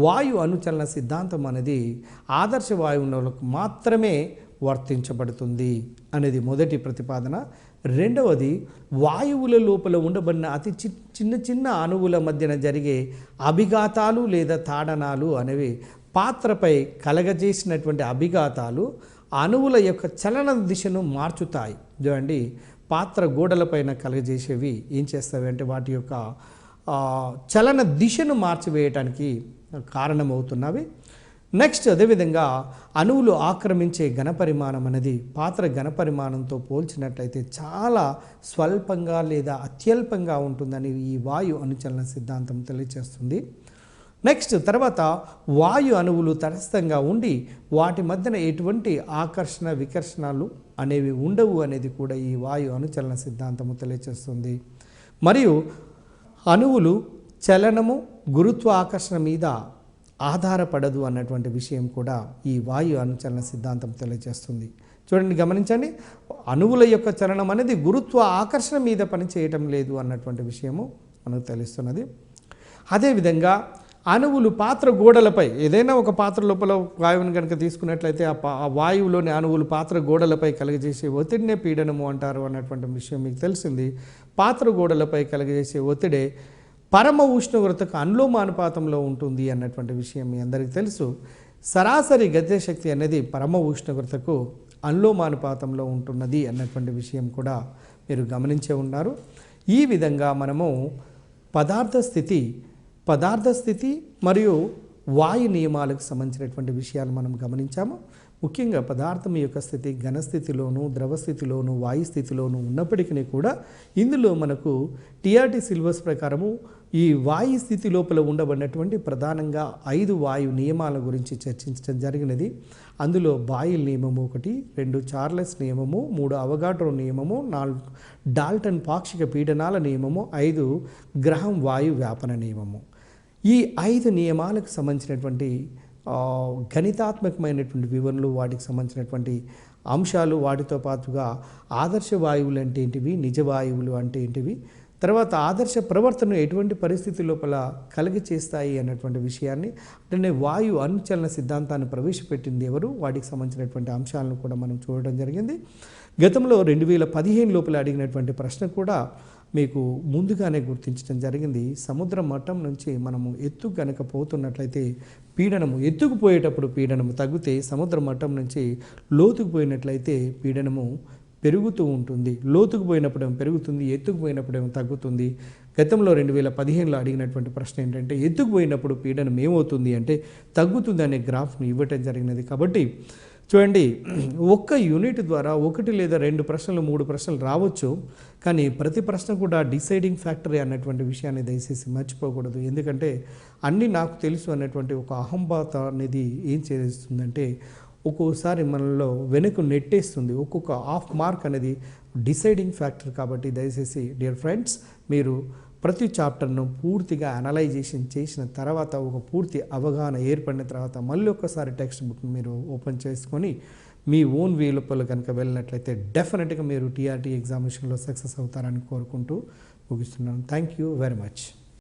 వాయు అనుచలన సిద్ధాంతం అనేది ఆదర్శ వాయువులకు మాత్రమే వర్తించబడుతుంది అనేది మొదటి ప్రతిపాదన. రెండవది, వాయువుల లోపల ఉండబడిన అతి చిన్న చిన్న అణువుల మధ్యన జరిగే అభిఘాతాలు లేదా తాడనాలు అనేవి పాత్రపై కలగజేసినటువంటి అభిఘాతాలు అణువుల యొక్క చలన దిశను మార్చుతాయి. చూడండి, పాత్ర గోడలపైన కలగజేసేవి ఏం చేస్తాయి అంటే వాటి యొక్క చలన దిశను మార్చివేయటానికి కారణమవుతున్నవి. నెక్స్ట్, అదేవిధంగా అణువులు ఆక్రమించే ఘనపరిమాణం అనేది పాత్ర ఘనపరిమాణంతో పోల్చినట్లయితే చాలా స్వల్పంగా లేదా అత్యల్పంగా ఉంటుందని ఈ వాయు అణుచలన సిద్ధాంతం తెలియజేస్తుంది. నెక్స్ట్, తర్వాత వాయు అణువులు తటస్థంగా ఉండి వాటి మధ్యన ఎటువంటి ఆకర్షణ వికర్షణలు అనేవి ఉండవు అనేది కూడా ఈ వాయు అణుచలన సిద్ధాంతము తెలియజేస్తుంది. మరియు అణువులు చలనము గురుత్వ ఆకర్షణ మీద ఆధారపడదు అన్నటువంటి విషయం కూడా ఈ వాయు అణుచలన సిద్ధాంతం తెలియజేస్తుంది. చూడండి, గమనించండి, అణువుల యొక్క చలనం అనేది గురుత్వ ఆకర్షణ మీద పనిచేయటం లేదు అన్నటువంటి విషయము మనకు తెలుస్తున్నది. అదేవిధంగా అణువులు పాత్ర గోడలపై, ఏదైనా ఒక పాత్ర లోపల వాయువుని కనుక తీసుకున్నట్లయితే ఆ వాయువులోని అణువులు పాత్ర గోడలపై కలుగజేసే ఒత్తిడినే పీడనము అంటారు అన్నటువంటి విషయం మీకు తెలిసింది. పాత్ర గోడలపై కలుగజేసే ఒత్తిడే పరమ ఉష్ణోగ్రతకు అనులోమానుపాతంలో ఉంటుంది అన్నటువంటి విషయం మీ అందరికీ తెలుసు. సరాసరి గతిశక్తి అనేది పరమ ఉష్ణోగ్రతకు అనులోమానుపాతంలో ఉంటున్నది అన్నటువంటి విషయం కూడా మీరు గమనించే ఉన్నారు. ఈ విధంగా మనము పదార్థ స్థితి మరియు వాయు నియమాలకు సంబంధించినటువంటి విషయాలు మనం గమనించాము. ముఖ్యంగా పదార్థం యొక్క స్థితి ఘనస్థితిలోను, ద్రవస్థితిలోను, వాయు స్థితిలోను ఉన్నప్పటికీ కూడా ఇందులో మనకు టీఆర్టీ సిలబస్ ప్రకారము ఈ వాయు స్థితి లోపల ఉండబడినటువంటి ప్రధానంగా 5 వాయు నియమాల గురించి చర్చించడం జరిగినది. అందులో బాయిల్ నియమము 1, 2 చార్లెస్ నియమము, 3 అవగాడ్రో నియమము, 4 డాల్టన్ పాక్షిక పీడనాల నియమము, 5 గ్రహం వాయు వ్యాపన నియమము. ఈ 5 నియమాలకు సంబంధించినటువంటి గణితాత్మకమైనటువంటి వివరణలు, వాటికి సంబంధించినటువంటి అంశాలు, వాటితో పాటుగా ఆదర్శ వాయువులు అంటే ఏంటివి, నిజ వాయువులు అంటే ఏంటివి, తర్వాత ఆదర్శ ప్రవర్తన ఎటువంటి పరిస్థితి లోపల కలిగి చేస్తాయి అన్నటువంటి విషయాన్ని, అంటే వాయు అణుచలన సిద్ధాంతాన్ని ప్రవేశపెట్టింది ఎవరు, వాటికి సంబంధించినటువంటి అంశాలను కూడా మనం చూడడం జరిగింది. గతంలో 2015 లోపల అడిగినటువంటి ప్రశ్న కూడా మీకు ముందుగానే గుర్తించడం జరిగింది. సముద్ర మట్టం నుంచి మనము ఎత్తుకు కనుక పోతున్నట్లయితే పీడనము, ఎత్తుకు పోయేటప్పుడు పీడనము తగ్గితే, సముద్ర మట్టం నుంచి లోతుకు పోయినట్లయితే పీడనము పెరుగుతూ ఉంటుంది. లోతుకు పోయినప్పుడేమో పెరుగుతుంది, ఎత్తుకు పోయినప్పుడేమో తగ్గుతుంది. గతంలో 2015లో అడిగినటువంటి ప్రశ్న ఏంటంటే ఎత్తుకు పోయినప్పుడు పీడనం ఏమవుతుంది అంటే తగ్గుతుంది అనే గ్రాఫ్ను ఇవ్వటం జరిగినది. కాబట్టి చూడండి, ఒక్క యూనిట్ ద్వారా 1 లేదా 2 ప్రశ్నలు 3 ప్రశ్నలు రావచ్చు, కానీ ప్రతి ప్రశ్న కూడా డిసైడింగ్ ఫ్యాక్టరీ అన్నటువంటి విషయాన్ని దయచేసి మర్చిపోకూడదు. ఎందుకంటే అన్నీ నాకు తెలుసు అన్నటువంటి ఒక అహంభాత అనేది ఏం చేస్తుందంటే ఒక్కోసారి మనలో వెనుక నెట్టేస్తుంది. ఒక్కొక్క హాఫ్ మార్క్ అనేది డిసైడింగ్ ఫ్యాక్టర్. కాబట్టి దయచేసి డియర్ ఫ్రెండ్స్, మీరు ప్రతి చాప్టర్ను పూర్తిగా అనలైజేషన్ చేసిన తర్వాత, ఒక పూర్తి అవగాహన ఏర్పడిన తర్వాత మళ్ళీ ఒక్కసారి టెక్స్ట్ బుక్ని మీరు ఓపెన్ చేసుకొని మీ ఓన్ వే లోపల కనుక వెళ్ళినట్లయితే డెఫినెట్గా మీరు టీఆర్టీ ఎగ్జామినేషన్లో సక్సెస్ అవుతారని కోరుకుంటూ ముగిస్తున్నాను. Thank you very much.